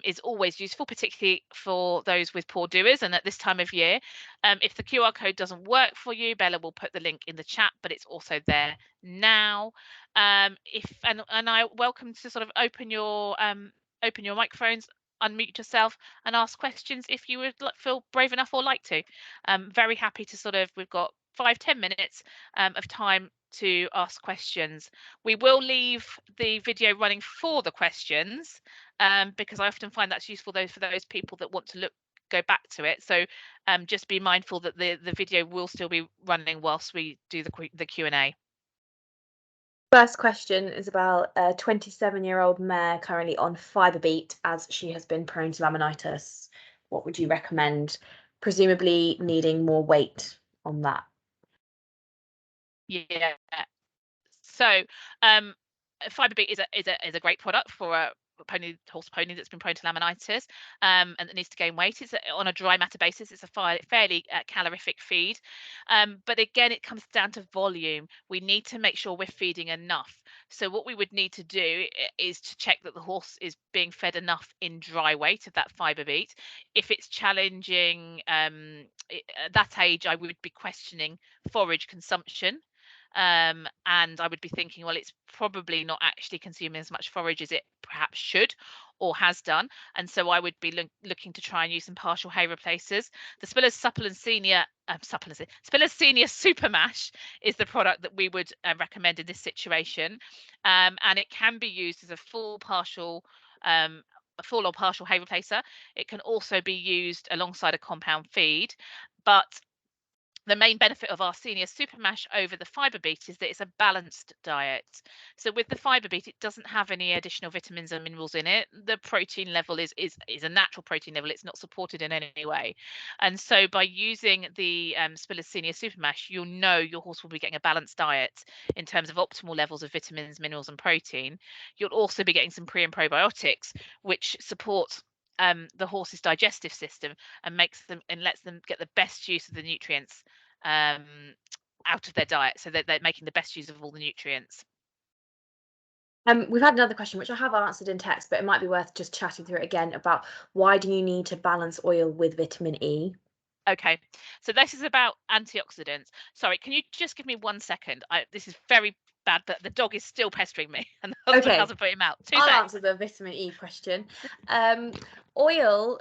is always useful, particularly for those with poor doers and at this time of year. If the QR code doesn't work for you, Bella will put the link in the chat, but it's also there now. And I welcome to sort of open your microphones, unmute yourself and ask questions if you would feel brave enough or like to. Very happy to we've got 5-10 minutes of time to ask questions. We will leave the video running for the questions because I often find that's useful for those people that want to go back to it. So just be mindful that the video will still be running whilst we do the Q&A. First question is about a 27-year-old mare currently on fibre beat as she has been prone to laminitis. What would you recommend? Presumably needing more weight on that. Yeah. So fibre beat is a great product for a horse pony that's been prone to laminitis and that needs to gain weight. It's on a dry matter basis. It's a fairly calorific feed, but again, it comes down to volume. We need to make sure we're feeding enough. So what we would need to do is to check that the horse is being fed enough in dry weight of that fibre beat. If it's challenging at that age, I would be questioning forage consumption. And I would be thinking, well, it's probably not actually consuming as much forage as it perhaps should or has done, and so I would be looking to try and use some partial hay replacers. The Spillers Spillers Senior Super Mash is the product that we would recommend in this situation, and it can be used as a full or partial hay replacer. It can also be used alongside a compound feed, but the main benefit of our senior super mash over the fibre beet is that it's a balanced diet. So with the fibre beet, it doesn't have any additional vitamins and minerals in it. The protein level is a natural protein level. It's not supported in any way. And so by using the Spillers Senior Super Mash, you'll know your horse will be getting a balanced diet in terms of optimal levels of vitamins, minerals, and protein. You'll also be getting some pre and probiotics, which support the horse's digestive system and lets them get the best use of the nutrients out of their diet, so that they're making the best use of all the nutrients. We've had another question which I have answered in text, but it might be worth just chatting through it again about why do you need to balance oil with vitamin E? Okay, so this is about antioxidants. Sorry, can you just give me 1 second? This is very bad, but the dog is still pestering me and the husband hasn't put him out. I'll answer the vitamin E question. Oil,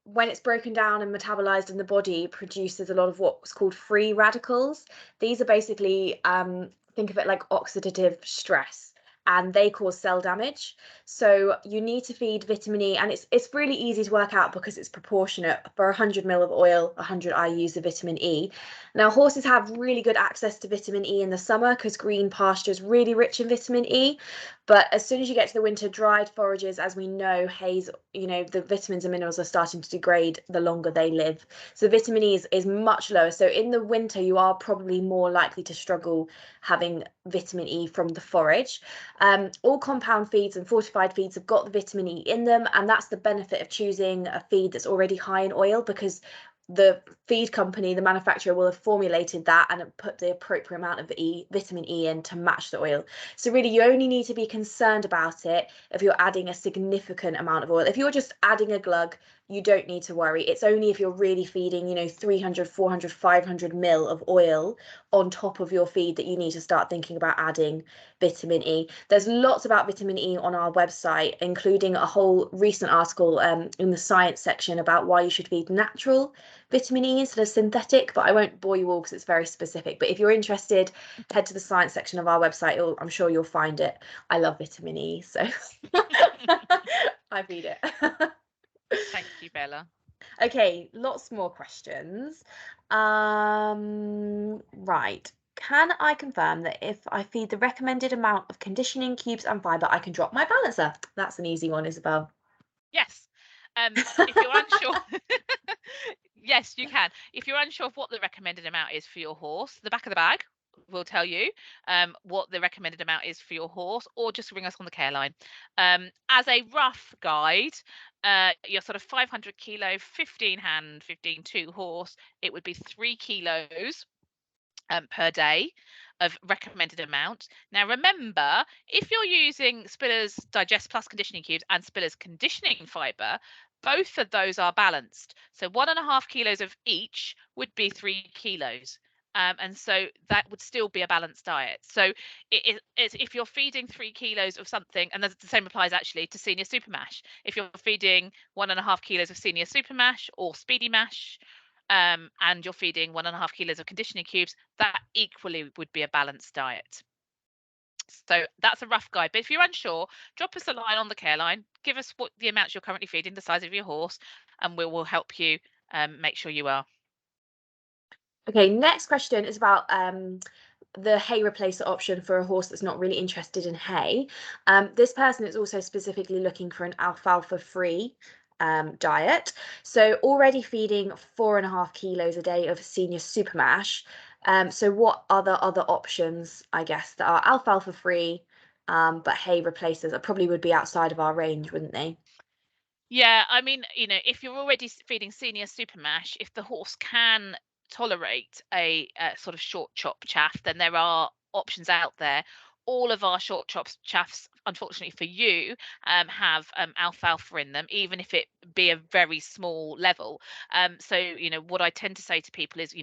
when it's broken down and metabolized in the body, produces a lot of what's called free radicals. These are basically, think of it like oxidative stress. and they cause cell damage. So you need to feed vitamin E, and it's really easy to work out because it's proportionate. For 100 ml of oil, 100 IU's of vitamin E. Now, horses have really good access to vitamin E in the summer because green pasture is really rich in vitamin E. But as soon as you get to the winter, dried forages, as we know, haze, the vitamins and minerals are starting to degrade the longer they live. So vitamin E is much lower. So in the winter, you are probably more likely to struggle having vitamin E from the forage. All compound feeds and fortified feeds have got the vitamin E in them, and that's the benefit of choosing a feed that's already high in oil, because the feed company, the manufacturer, will have formulated that and put the appropriate amount of vitamin E in to match the oil. So really, you only need to be concerned about it if you're adding a significant amount of oil. If you're just adding a glug, you don't need to worry. It's only if you're really feeding, 300, 400, 500 mil of oil on top of your feed that you need to start thinking about adding vitamin E. There's lots about vitamin E on our website, including a whole recent article in the science section about why you should feed natural vitamin E instead of synthetic, but I won't bore you all because it's very specific. But if you're interested, head to the science section of our website. I'm sure you'll find it. I love vitamin E, so I feed it. Thank you, Bella. Okay, lots more questions. Right. Can I confirm that if I feed the recommended amount of conditioning cubes and fibre, I can drop my balancer? That's an easy one, Isabel. Yes. If you're unsure, yes, you can. If you're unsure of what the recommended amount is for your horse, the back of the bag will tell you what the recommended amount is for your horse, or just ring us on the care line. As a rough guide, your sort of 500 kilo, 15 hand, 15-2 horse, it would be 3 kilos per day of recommended amount. Now remember, if you're using Spiller's Digest Plus conditioning cubes and Spiller's conditioning fibre, both of those are balanced. So 1.5 kilos of each would be 3 kilos. And so that would still be a balanced diet. So if you're feeding 3 kilos of something, and the same applies actually to senior super mash. If you're feeding 1.5 kilos of senior super mash or speedy mash, and you're feeding 1.5 kilos of conditioning cubes, that equally would be a balanced diet. So that's a rough guide. But if you're unsure, drop us a line on the care line, give us what the amounts you're currently feeding, the size of your horse, and we will help you make sure you are. Okay, next question is about the hay replacer option for a horse that's not really interested in hay. This person is also specifically looking for an alfalfa free diet. So already feeding 4.5 kilos a day of senior super mash. So what other options, I guess, that are alfalfa free, but hay replacers probably would be outside of our range, wouldn't they? Yeah, I mean, if you're already feeding senior super mash, if the horse can tolerate a sort of short chop chaff, then there are options out there. All of our short chaffs, unfortunately for you, have alfalfa in them, even if it be a very small level. So, what I tend to say to people is,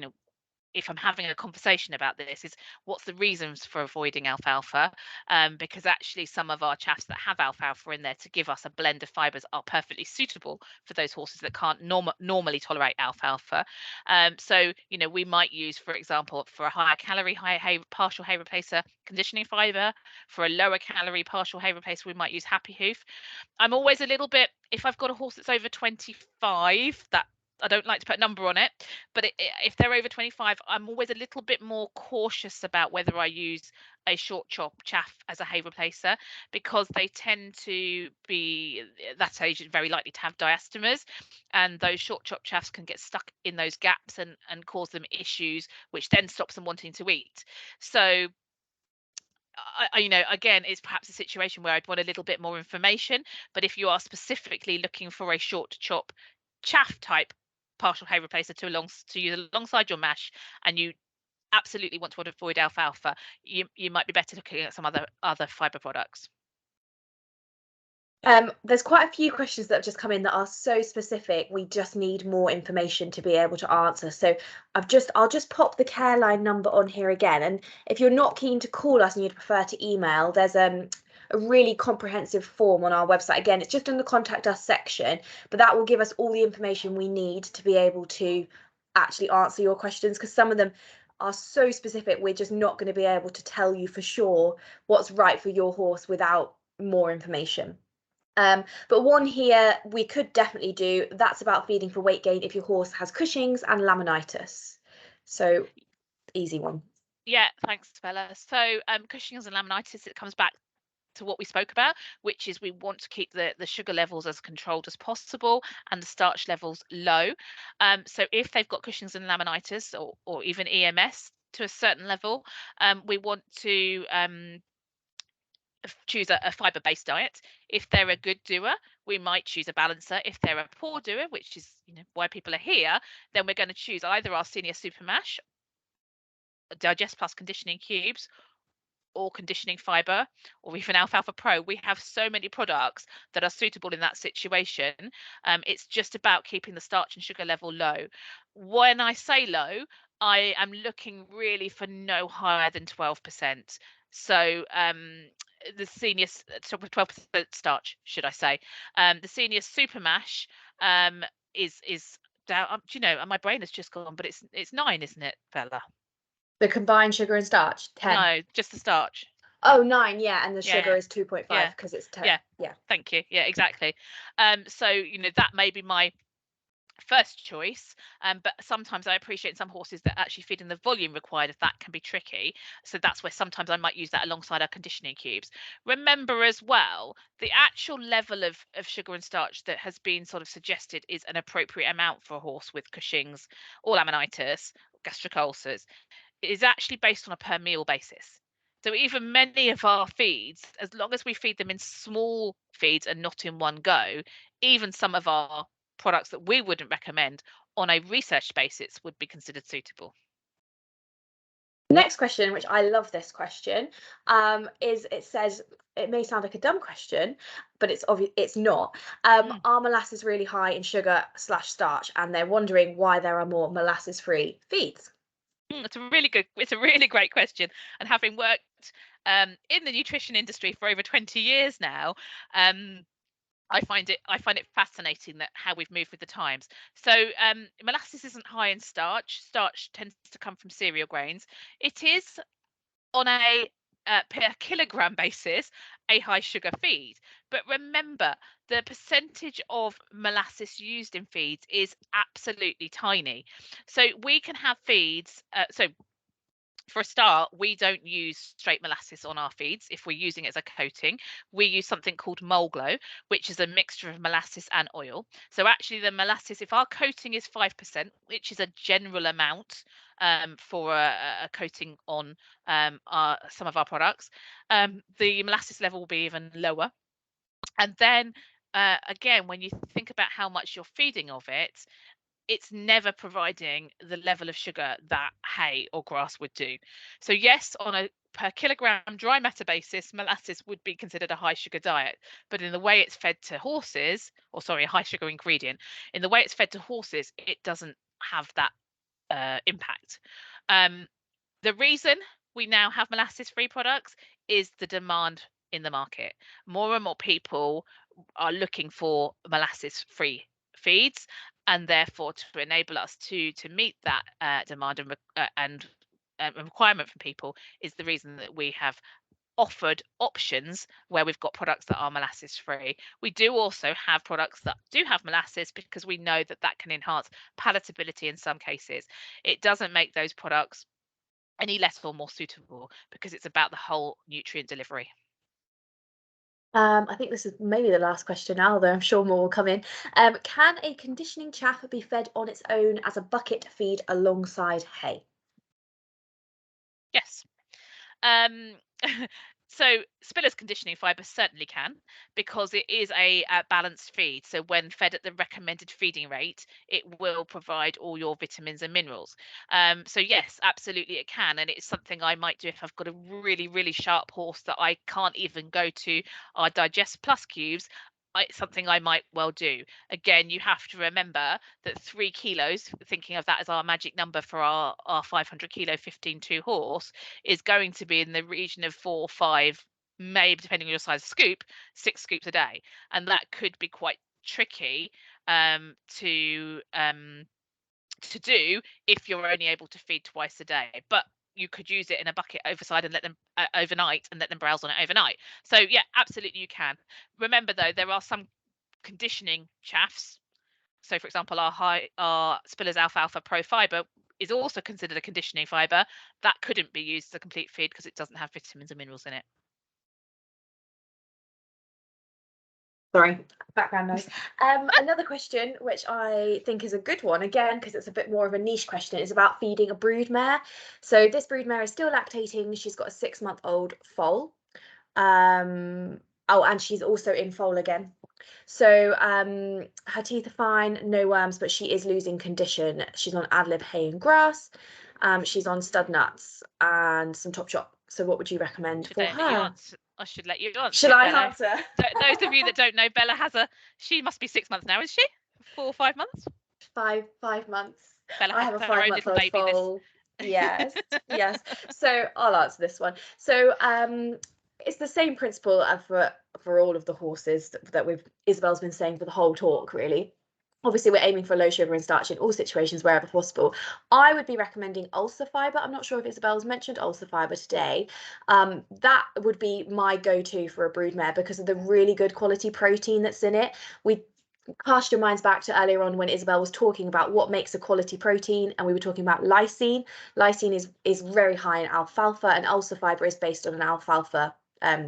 if I'm having a conversation about this, is what's the reasons for avoiding alfalfa? Because actually some of our chaffs that have alfalfa in there to give us a blend of fibres are perfectly suitable for those horses that can't normally tolerate alfalfa. So, we might use, for example, for a higher calorie, higher hay, partial hay replacer, conditioning fibre. For a lower calorie partial hay replacer, we might use happy hoof. I'm always a little bit, if I've got a horse that's over 25, that I don't like to put a number on it, but if they're over 25, I'm always a little bit more cautious about whether I use a short chop chaff as a hay replacer, because they tend to be, that age is very likely to have diastemas, and those short chop chaffs can get stuck in those gaps and cause them issues, which then stops them wanting to eat. So again, it's perhaps a situation where I'd want a little bit more information. But if you are specifically looking for a short chop chaff type partial hay replacer to use alongside your mash, and you absolutely want to avoid alfalfa, you might be better looking at some other fibre products. There's quite a few questions that have just come in that are so specific. We just need more information to be able to answer. So I'll just pop the care line number on here again. And if you're not keen to call us and you'd prefer to email, there's a really comprehensive form on our website. Again, it's just in the contact us section, but that will give us all the information we need to be able to actually answer your questions, because some of them are so specific, we're just not going to be able to tell you for sure what's right for your horse without more information. But one here we could definitely do, that's about feeding for weight gain if your horse has Cushing's and laminitis. So easy one. Yeah, thanks, Bella. So Cushing's and laminitis, it comes back to what we spoke about, which is we want to keep the sugar levels as controlled as possible and the starch levels low. So if they've got Cushing's and laminitis, or even EMS to a certain level, we want to choose a fiber-based diet. If they're a good doer, we might choose a balancer. If they're a poor doer, which is why people are here, then we're going to choose either our senior super mash, digest plus conditioning cubes, or conditioning fiber, or even alfalfa pro. We have so many products that are suitable in that situation. It's just about keeping the starch and sugar level low. When I say low, I am looking really for no higher than 12%. So the senior, 12% starch, should I say. The senior super mash is down. Do you know, my brain has just gone, but it's 9, isn't it, Bella? The combined sugar and starch, 10. No, just the starch. Oh, 9, yeah, and the sugar Yeah, is 2.5 yeah, because it's 10. yeah. Yeah. Thank you. Yeah, exactly. So that may be my first choice, but sometimes I appreciate some horses that actually feed in the volume required, if that can be tricky. So that's where sometimes I might use that alongside our conditioning cubes. Remember as well, the actual level of sugar and starch that has been sort of suggested is an appropriate amount for a horse with Cushing's or laminitis, gastric ulcers. It is actually based on a per meal basis. So even many of our feeds, as long as we feed them in small feeds and not in one go, even some of our products that we wouldn't recommend on a research basis would be considered suitable. Next question, which I love this question, is, it says, it may sound like a dumb question, but it's obvious it's not. Are molasses really high in sugar / starch? And they're wondering why there are more molasses-free feeds. It's a really great question. And having worked in the nutrition industry for over 20 years now, I find it fascinating that how we've moved with the times. So molasses isn't high in starch. Starch tends to come from cereal grains. It is on a per kilogram basis a high sugar feed. But remember, the percentage of molasses used in feeds is absolutely tiny. So we can have feeds. So for a start, we don't use straight molasses on our feeds. If we're using it as a coating, we use something called Molglo, which is a mixture of molasses and oil. So actually the molasses, if our coating is 5%, which is a general amount for a coating on some of our products, the molasses level will be even lower. And then again, when you think about how much you're feeding of it, it's never providing the level of sugar that hay or grass would do. So yes, on a per kilogram dry matter basis, molasses would be considered a high sugar diet. But in the way it's fed to horses, or sorry, a high sugar ingredient, in the way it's fed to horses, it doesn't have that impact. The reason we now have molasses-free products is the demand in the market. More and more people are looking for molasses-free feeds, and therefore to enable us to meet that demand and requirement from people is the reason that we have offered options where we've got products that are molasses free. We do also have products that do have molasses because we know that that can enhance palatability in some cases. It doesn't make those products any less or more suitable because it's about the whole nutrient delivery. I think this is maybe the last question now, though I'm sure more will come in. Can a conditioning chaff be fed on its own as a bucket feed alongside hay? Yes. Um, so Spiller's conditioning fiber certainly can, because it is a balanced feed. So when fed at the recommended feeding rate, it will provide all your vitamins and minerals. So yes, absolutely it can. And it's something I might do if I've got a really, really sharp horse that I can't even go to our Digest Plus cubes. It's something I might well do. Again, you have to remember that 3 kilos, thinking of that as our magic number for our 500 kilo 15-2 horse, is going to be in the region of 4 or 5, maybe depending on your size of scoop, 6 scoops a day. And that could be quite tricky to to do if you're only able to feed twice a day. But you could use it in a bucket overside and let them overnight and let them browse on it overnight. So yeah, absolutely you can. Remember though, there are some conditioning chaffs. So for example, our Spiller's Alfalfa Pro Fibre is also considered a conditioning fibre. That couldn't be used as a complete feed because it doesn't have vitamins and minerals in it. Sorry, background noise. Another question, which I think is a good one, again, because it's a bit more of a niche question, is about feeding a broodmare. So this broodmare is still lactating. She's got a 6-month-old foal. Oh, and she's also in foal again. So her teeth are fine, no worms, but she is losing condition. She's on ad-lib hay and grass. She's on stud nuts and some top shop. So what would you recommend for her? I should let you answer. Should I Bella. answer? Those of you that don't know, Bella she must be 6 months now, is she? 4 or 5 months? 5 months. Bella I has have a her own little 5-month-old baby. foal. Yes, yes. So I'll answer this one. So it's the same principle for all of the horses that Isabel's been saying for the whole talk, really. Obviously, we're aiming for low sugar and starch in all situations wherever possible. I would be recommending ulcer fibre. I'm not sure if Isabel's mentioned ulcer fibre today. That would be my go-to for a broodmare because of the really good quality protein that's in it. We cast your minds back to earlier on when Isabel was talking about what makes a quality protein, and we were talking about lysine. Lysine is very high in alfalfa, and ulcer fibre is based on an alfalfa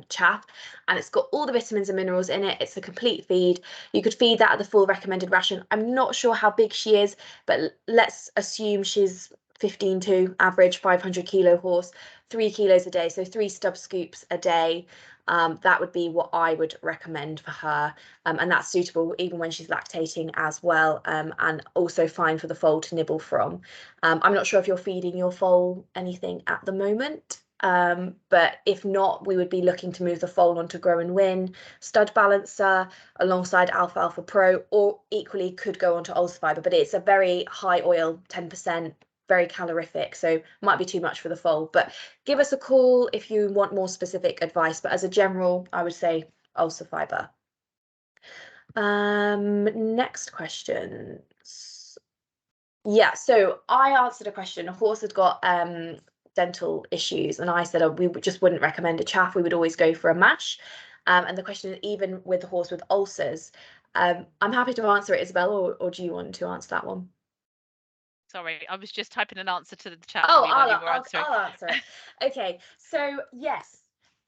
chaff, and it's got all the vitamins and minerals in it. It's a complete feed. You could feed that at the full recommended ration. I'm not sure how big she is, but let's assume she's 15 average 500 kilo horse, 3 kilos a day, so 3 stub scoops a day. That would be what I would recommend for her, and that's suitable even when she's lactating as well, and also fine for the foal to nibble from. I'm not sure if you're feeding your foal anything at the moment, but if not, we would be looking to move the foal onto Grow and Win stud balancer alongside Alfalfa Pro, or equally could go onto ulcer fibre, but it's a very high oil, 10%, very calorific, so might be too much for the foal. But give us a call if you want more specific advice, but as a general, I would say ulcer fibre. Next question. Yeah, so I answered a question. A horse had got dental issues, and I said we just wouldn't recommend a chaff. We would always go for a mash. And the question is, even with the horse with ulcers, I'm happy to answer it, Isabel, or do you want to answer that one? Sorry, I was just typing an answer to the chat. Oh, I'll answer it. Okay, so yes,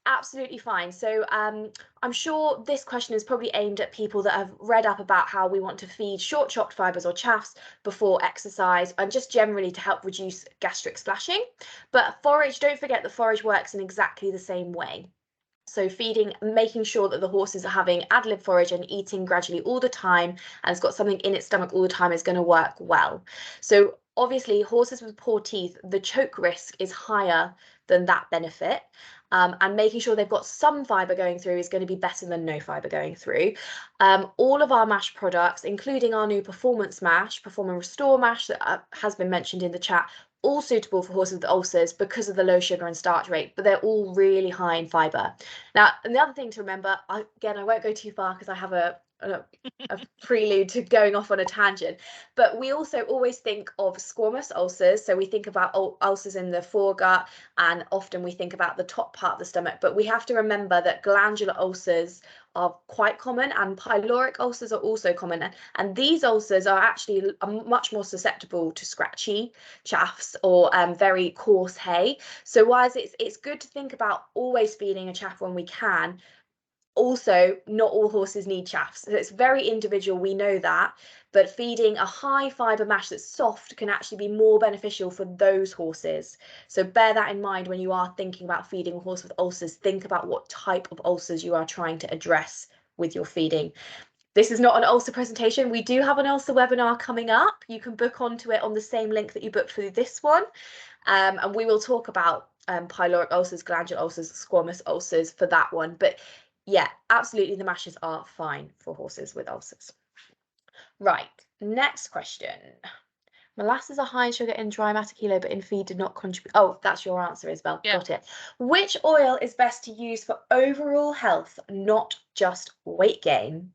absolutely fine. So I'm sure this question is probably aimed at people that have read up about how we want to feed short chopped fibres or chaffs before exercise, and just generally to help reduce gastric splashing. But forage, don't forget that forage works in exactly the same way. So feeding, making sure that the horses are having ad-lib forage and eating gradually all the time, and it's got something in its stomach all the time, is going to work well. So obviously, horses with poor teeth, the choke risk is higher than that benefit. And making sure they've got some fibre going through is going to be better than no fibre going through. All of our mash products, including our new performance mash, Perform and Restore mash that has been mentioned in the chat, all suitable for horses with ulcers because of the low sugar and starch rate, but they're all really high in fibre. Now, and the other thing to remember, again, I won't go too far because I have a prelude to going off on a tangent, but we also always think of squamous ulcers. So we think about ulcers in the foregut, and often we think about the top part of the stomach, but we have to remember that glandular ulcers are quite common, and pyloric ulcers are also common, and these ulcers are actually much more susceptible to scratchy chaffs or very coarse hay. So whilst it's good to think about always feeding a chaff when we can, also not all horses need chaffs, so it's very individual, we know that, but feeding a high fibre mash that's soft can actually be more beneficial for those horses. So bear that in mind when you are thinking about feeding a horse with ulcers. Think about what type of ulcers you are trying to address with your feeding. This is not an ulcer presentation. We do have an ulcer webinar coming up. You can book onto it on the same link that you booked for this one, and we will talk about pyloric ulcers, glandular ulcers, squamous ulcers for that one. But yeah, absolutely, the mashes are fine for horses with ulcers. Right, next question. Molasses are high in sugar in dry matter kilo, but in feed did not contribute. Oh, that's your answer, Isabel. Yeah. Got it. Which oil is best to use for overall health, not just weight gain?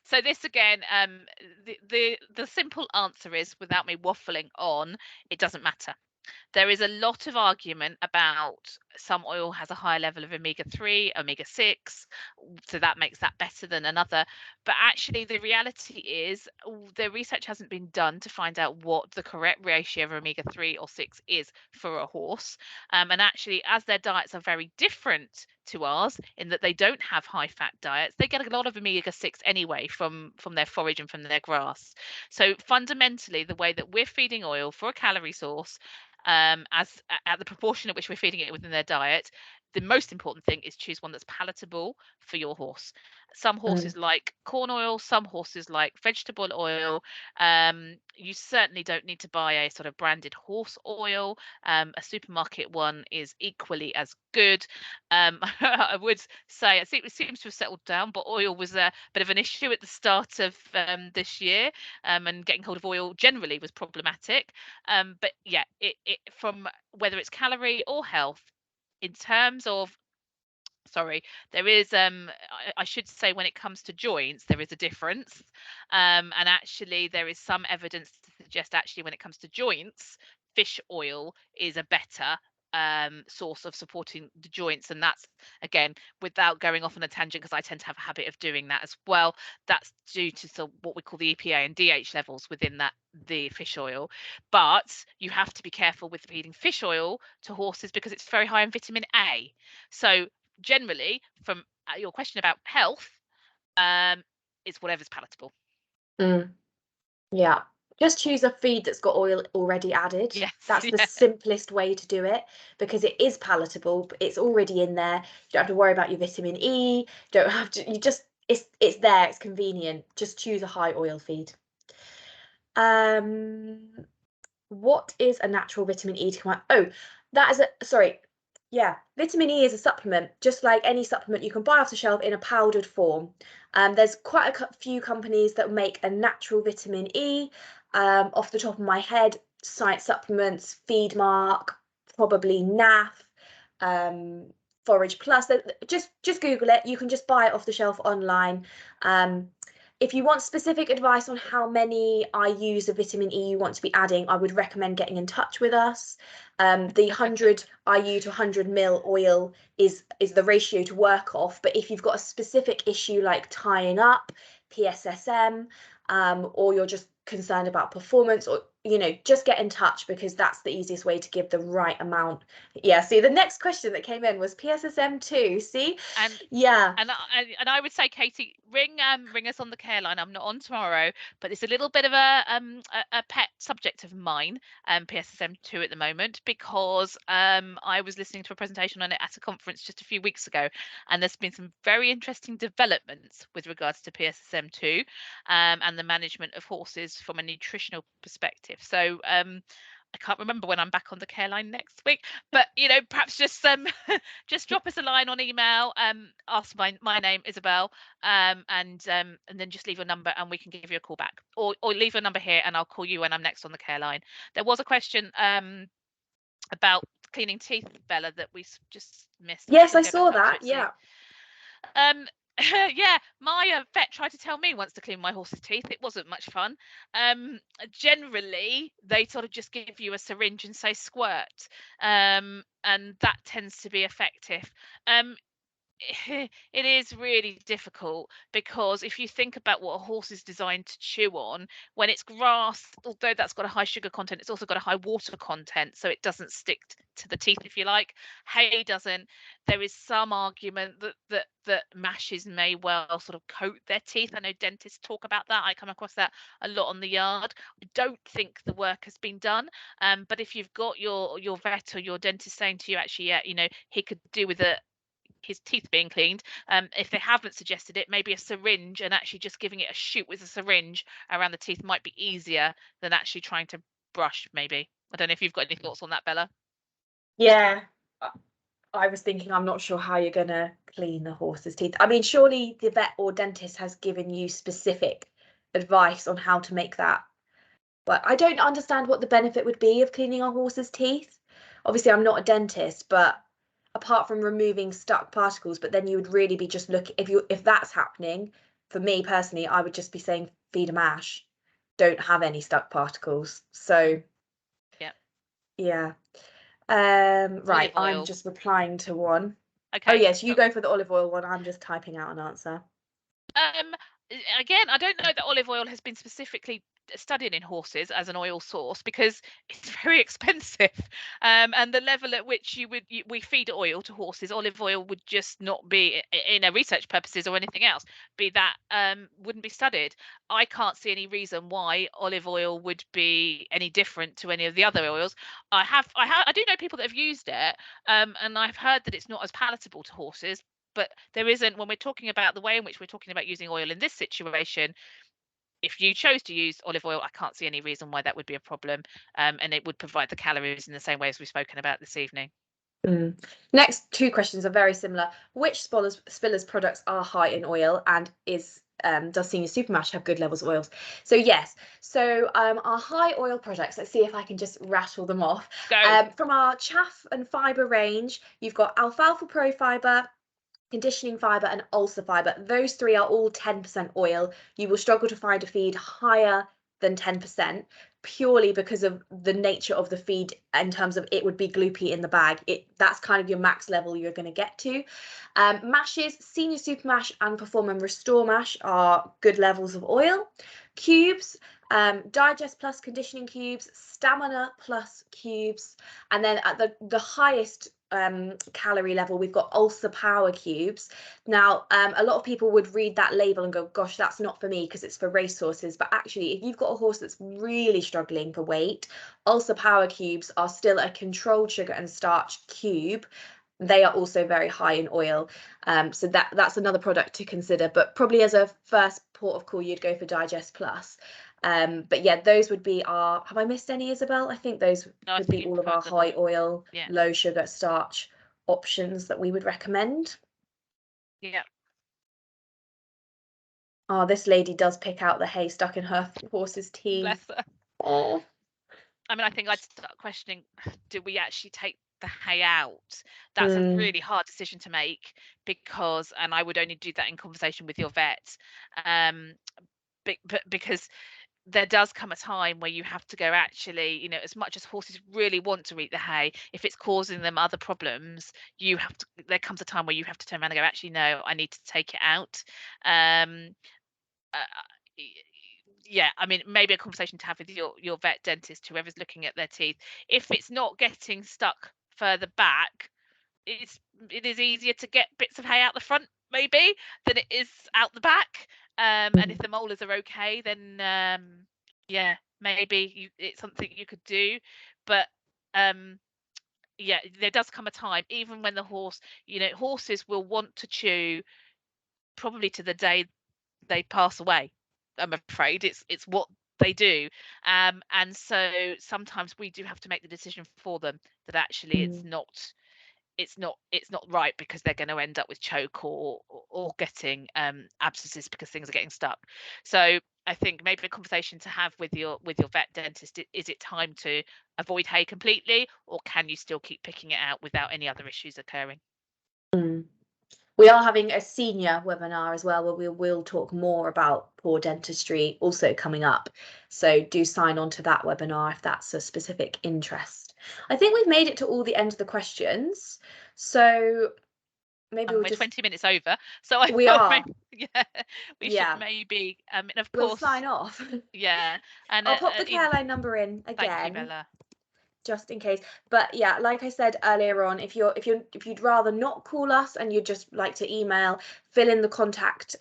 So this again, the simple answer is, without me waffling on, it doesn't matter. There is a lot of argument about some oil has a higher level of omega-3, omega-6, so that makes that better than another. But actually, the reality is the research hasn't been done to find out what the correct ratio of omega-3 or 6 is for a horse. And actually, as their diets are very different to ours in that they don't have high fat diets, they get a lot of omega-6 anyway from their forage and from their grass. So fundamentally, the way that we're feeding oil for a calorie source, as at the proportion at which we're feeding it within their diet, the most important thing is choose one that's palatable for your horse. Some horses like corn oil, some horses like vegetable oil. You certainly don't need to buy a sort of branded horse oil. A supermarket one is equally as good. I would say it seems to have settled down, but oil was a bit of an issue at the start of this year, and getting hold of oil generally was problematic. But yeah, it from whether it's calorie or health, in terms of, sorry, there is I should say, when it comes to joints there is a difference, and actually there is some evidence to suggest actually when it comes to joints, fish oil is a better source of supporting the joints. And that's, again, without going off on a tangent, because I tend to have a habit of doing that as well, that's due to what we call the EPA and DH levels within the fish oil. But you have to be careful with feeding fish oil to horses because it's very high in vitamin A. So generally, from your question about health, it's whatever's palatable. Yeah, just choose a feed that's got oil already added. Yes. That's the simplest way to do it, because it is palatable, but it's already in there. You don't have to worry about your vitamin E. You don't have to, you just, it's there, it's convenient. Just choose a high oil feed. What is a natural vitamin E to come out? Oh, that is sorry. Yeah, vitamin E is a supplement, just like any supplement you can buy off the shelf in a powdered form. There's quite a few companies that make a natural vitamin E. Off the top of my head, Science Supplements, Feedmark, probably NAF, Forage Plus. Just Google it. You can just buy it off the shelf online. If you want specific advice on how many IUs of vitamin E you want to be adding, I would recommend getting in touch with us. The 100 IU to 100 mil oil is the ratio to work off. But if you've got a specific issue like tying up, PSSM, or you're just concerned about performance, or just get in touch, because that's the easiest way to give the right amount. Yeah, see, the next question that came in was PSSM too. See, And yeah, and I would say, Katie, ring us on the care line. I'm not on tomorrow, but it's a little bit of a pet subject of mine, PSSM2 at the moment, because I was listening to a presentation on it at a conference just a few weeks ago, and there's been some very interesting developments with regards to PSSM2, and the management of horses from a nutritional perspective. So I can't remember when I'm back on the care line next week, but perhaps just just drop us a line on email, ask my name, Isabel, and then just leave your number and we can give you a call back, or leave your number here and I'll call you when I'm next on the care line. There was a question about cleaning teeth, Bella, that we just missed. I'm just yes, I going to go saw back up to that. it. Yeah. Yeah, my vet tried to tell me once to clean my horse's teeth. It wasn't much fun. Generally, they sort of just give you a syringe and say squirt, and that tends to be effective. It is really difficult, because if you think about what a horse is designed to chew on, when it's grass, although that's got a high sugar content, it's also got a high water content, so it doesn't stick to the teeth, if you like. Hay doesn't. There is some argument that mashes may well sort of coat their teeth. I know dentists talk about that. I come across that a lot on the yard. I don't think the work has been done, but if you've got your vet or your dentist saying to you, actually, yeah, he could do with his teeth being cleaned, if they haven't suggested it, maybe a syringe, and actually just giving it a shoot with a syringe around the teeth might be easier than actually trying to brush. Maybe. I don't know if you've got any thoughts on that, Bella. Yeah, I was thinking, I'm not sure how you're going to clean the horse's teeth. I mean, surely the vet or dentist has given you specific advice on how to make that. But I don't understand what the benefit would be of cleaning a horse's teeth. Obviously, I'm not a dentist, but apart from removing stuck particles, but then you would really be just looking, if that's happening, for me personally, I would just be saying feed a mash. Don't have any stuck particles. So yeah. Right, Olive I'm oil. just replying to one. Oh Okay. yes, you go for the olive oil one. I'm just typing out an answer. Again, I don't know that olive oil has been specifically studied in horses as an oil source because it's very expensive, and the level at which we feed oil to horses, olive oil would just not be, in a research purposes or anything else, be that wouldn't be studied. I can't see any reason why olive oil would be any different to any of the other oils. I do know people that have used it, and I've heard that it's not as palatable to horses. But there isn't, when we're talking about the way in which we're talking about using oil in this situation, if you chose to use olive oil, I can't see any reason why that would be a problem, and it would provide the calories in the same way as we've spoken about this evening. Next two questions are very similar. Which Spillers products are high in oil, and does Senior Supermash have good levels of oils? So yes, so our high oil products, let's see if I can just rattle them off. Go. From our chaff and fibre range, you've got Alfalfa Pro Fibre, conditioning fibre and ulcer fibre. Those three are all 10% oil. You will struggle to find a feed higher than 10% purely because of the nature of the feed in terms of it would be gloopy in the bag. That's kind of your max level you're going to get to. Mashes, Senior Super Mash and Perform and Restore Mash are good levels of oil. Cubes, Digest Plus conditioning cubes, Stamina Plus cubes, and then at the highest calorie level, we've got Ulcer Power cubes. Now, a lot of people would read that label and go, gosh, that's not for me because it's for racehorses. But actually, if you've got a horse that's really struggling for weight, Ulcer Power cubes are still a controlled sugar and starch cube. They are also very high in oil. So that's another product to consider. But probably as a first port of call, you'd go for Digest Plus. But yeah, those would be our, have I missed any, Isabel? I think those would be all of our high oil, low sugar starch options that we would recommend. Yeah. Oh, this lady does pick out the hay stuck in her horse's teeth. Bless her. Oh. I mean, I think I'd start questioning, do we actually take the hay out? That's a really hard decision to make because, and I would only do that in conversation with your vet, because there does come a time where you have to go, actually, you know, as much as horses really want to eat the hay, if it's causing them other problems, there comes a time where you have to turn around and go, actually, no, I need to take it out. Yeah, I mean, maybe a conversation to have with your vet, dentist, whoever's looking at their teeth. If it's not getting stuck further back, it is easier to get bits of hay out the front maybe than it is out the back. And if the molars are okay, then yeah, maybe it's something you could do. But yeah, there does come a time, even when the horse, you know, horses will want to chew probably to the day they pass away. I'm afraid it's what they do, and so sometimes we do have to make the decision for them that actually it's not right, because they're going to end up with choke or getting abscesses because things are getting stuck. So I think maybe a conversation to have with your vet dentist: is it time to avoid hay completely, or can you still keep picking it out without any other issues occurring? We are having a senior webinar as well, where we will talk more about poor dentistry also coming up. So do sign on to that webinar if that's a specific interest. I think we've made it to all the end of the questions. So maybe we'll We're just 20 minutes over, so I we thought are. maybe, yeah, we should maybe and of We'll course, sign off. yeah, and I'll pop the even, care line number in thank you, again, Bella. just in case. But yeah, like I said earlier on, if you'd rather not call us and you'd just like to email, fill in the contact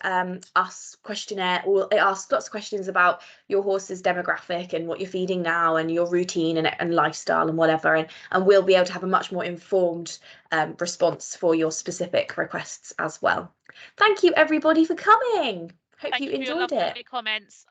us questionnaire, or it asks lots of questions about your horse's demographic and what you're feeding now and your routine and lifestyle and whatever, and we'll be able to have a much more informed response for your specific requests as well. Thank you everybody for coming. Hope you Thank you for your enjoyed it. lovely comments.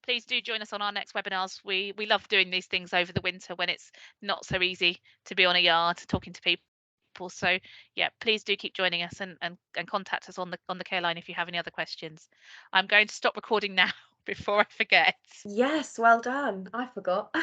Please do join us on our next webinars. We love doing these things over the winter when it's not so easy to be on a yard talking to people. So yeah, please do keep joining us and contact us on the care line if you have any other questions. I'm going to stop recording now before I forget. Yes, well done. I forgot.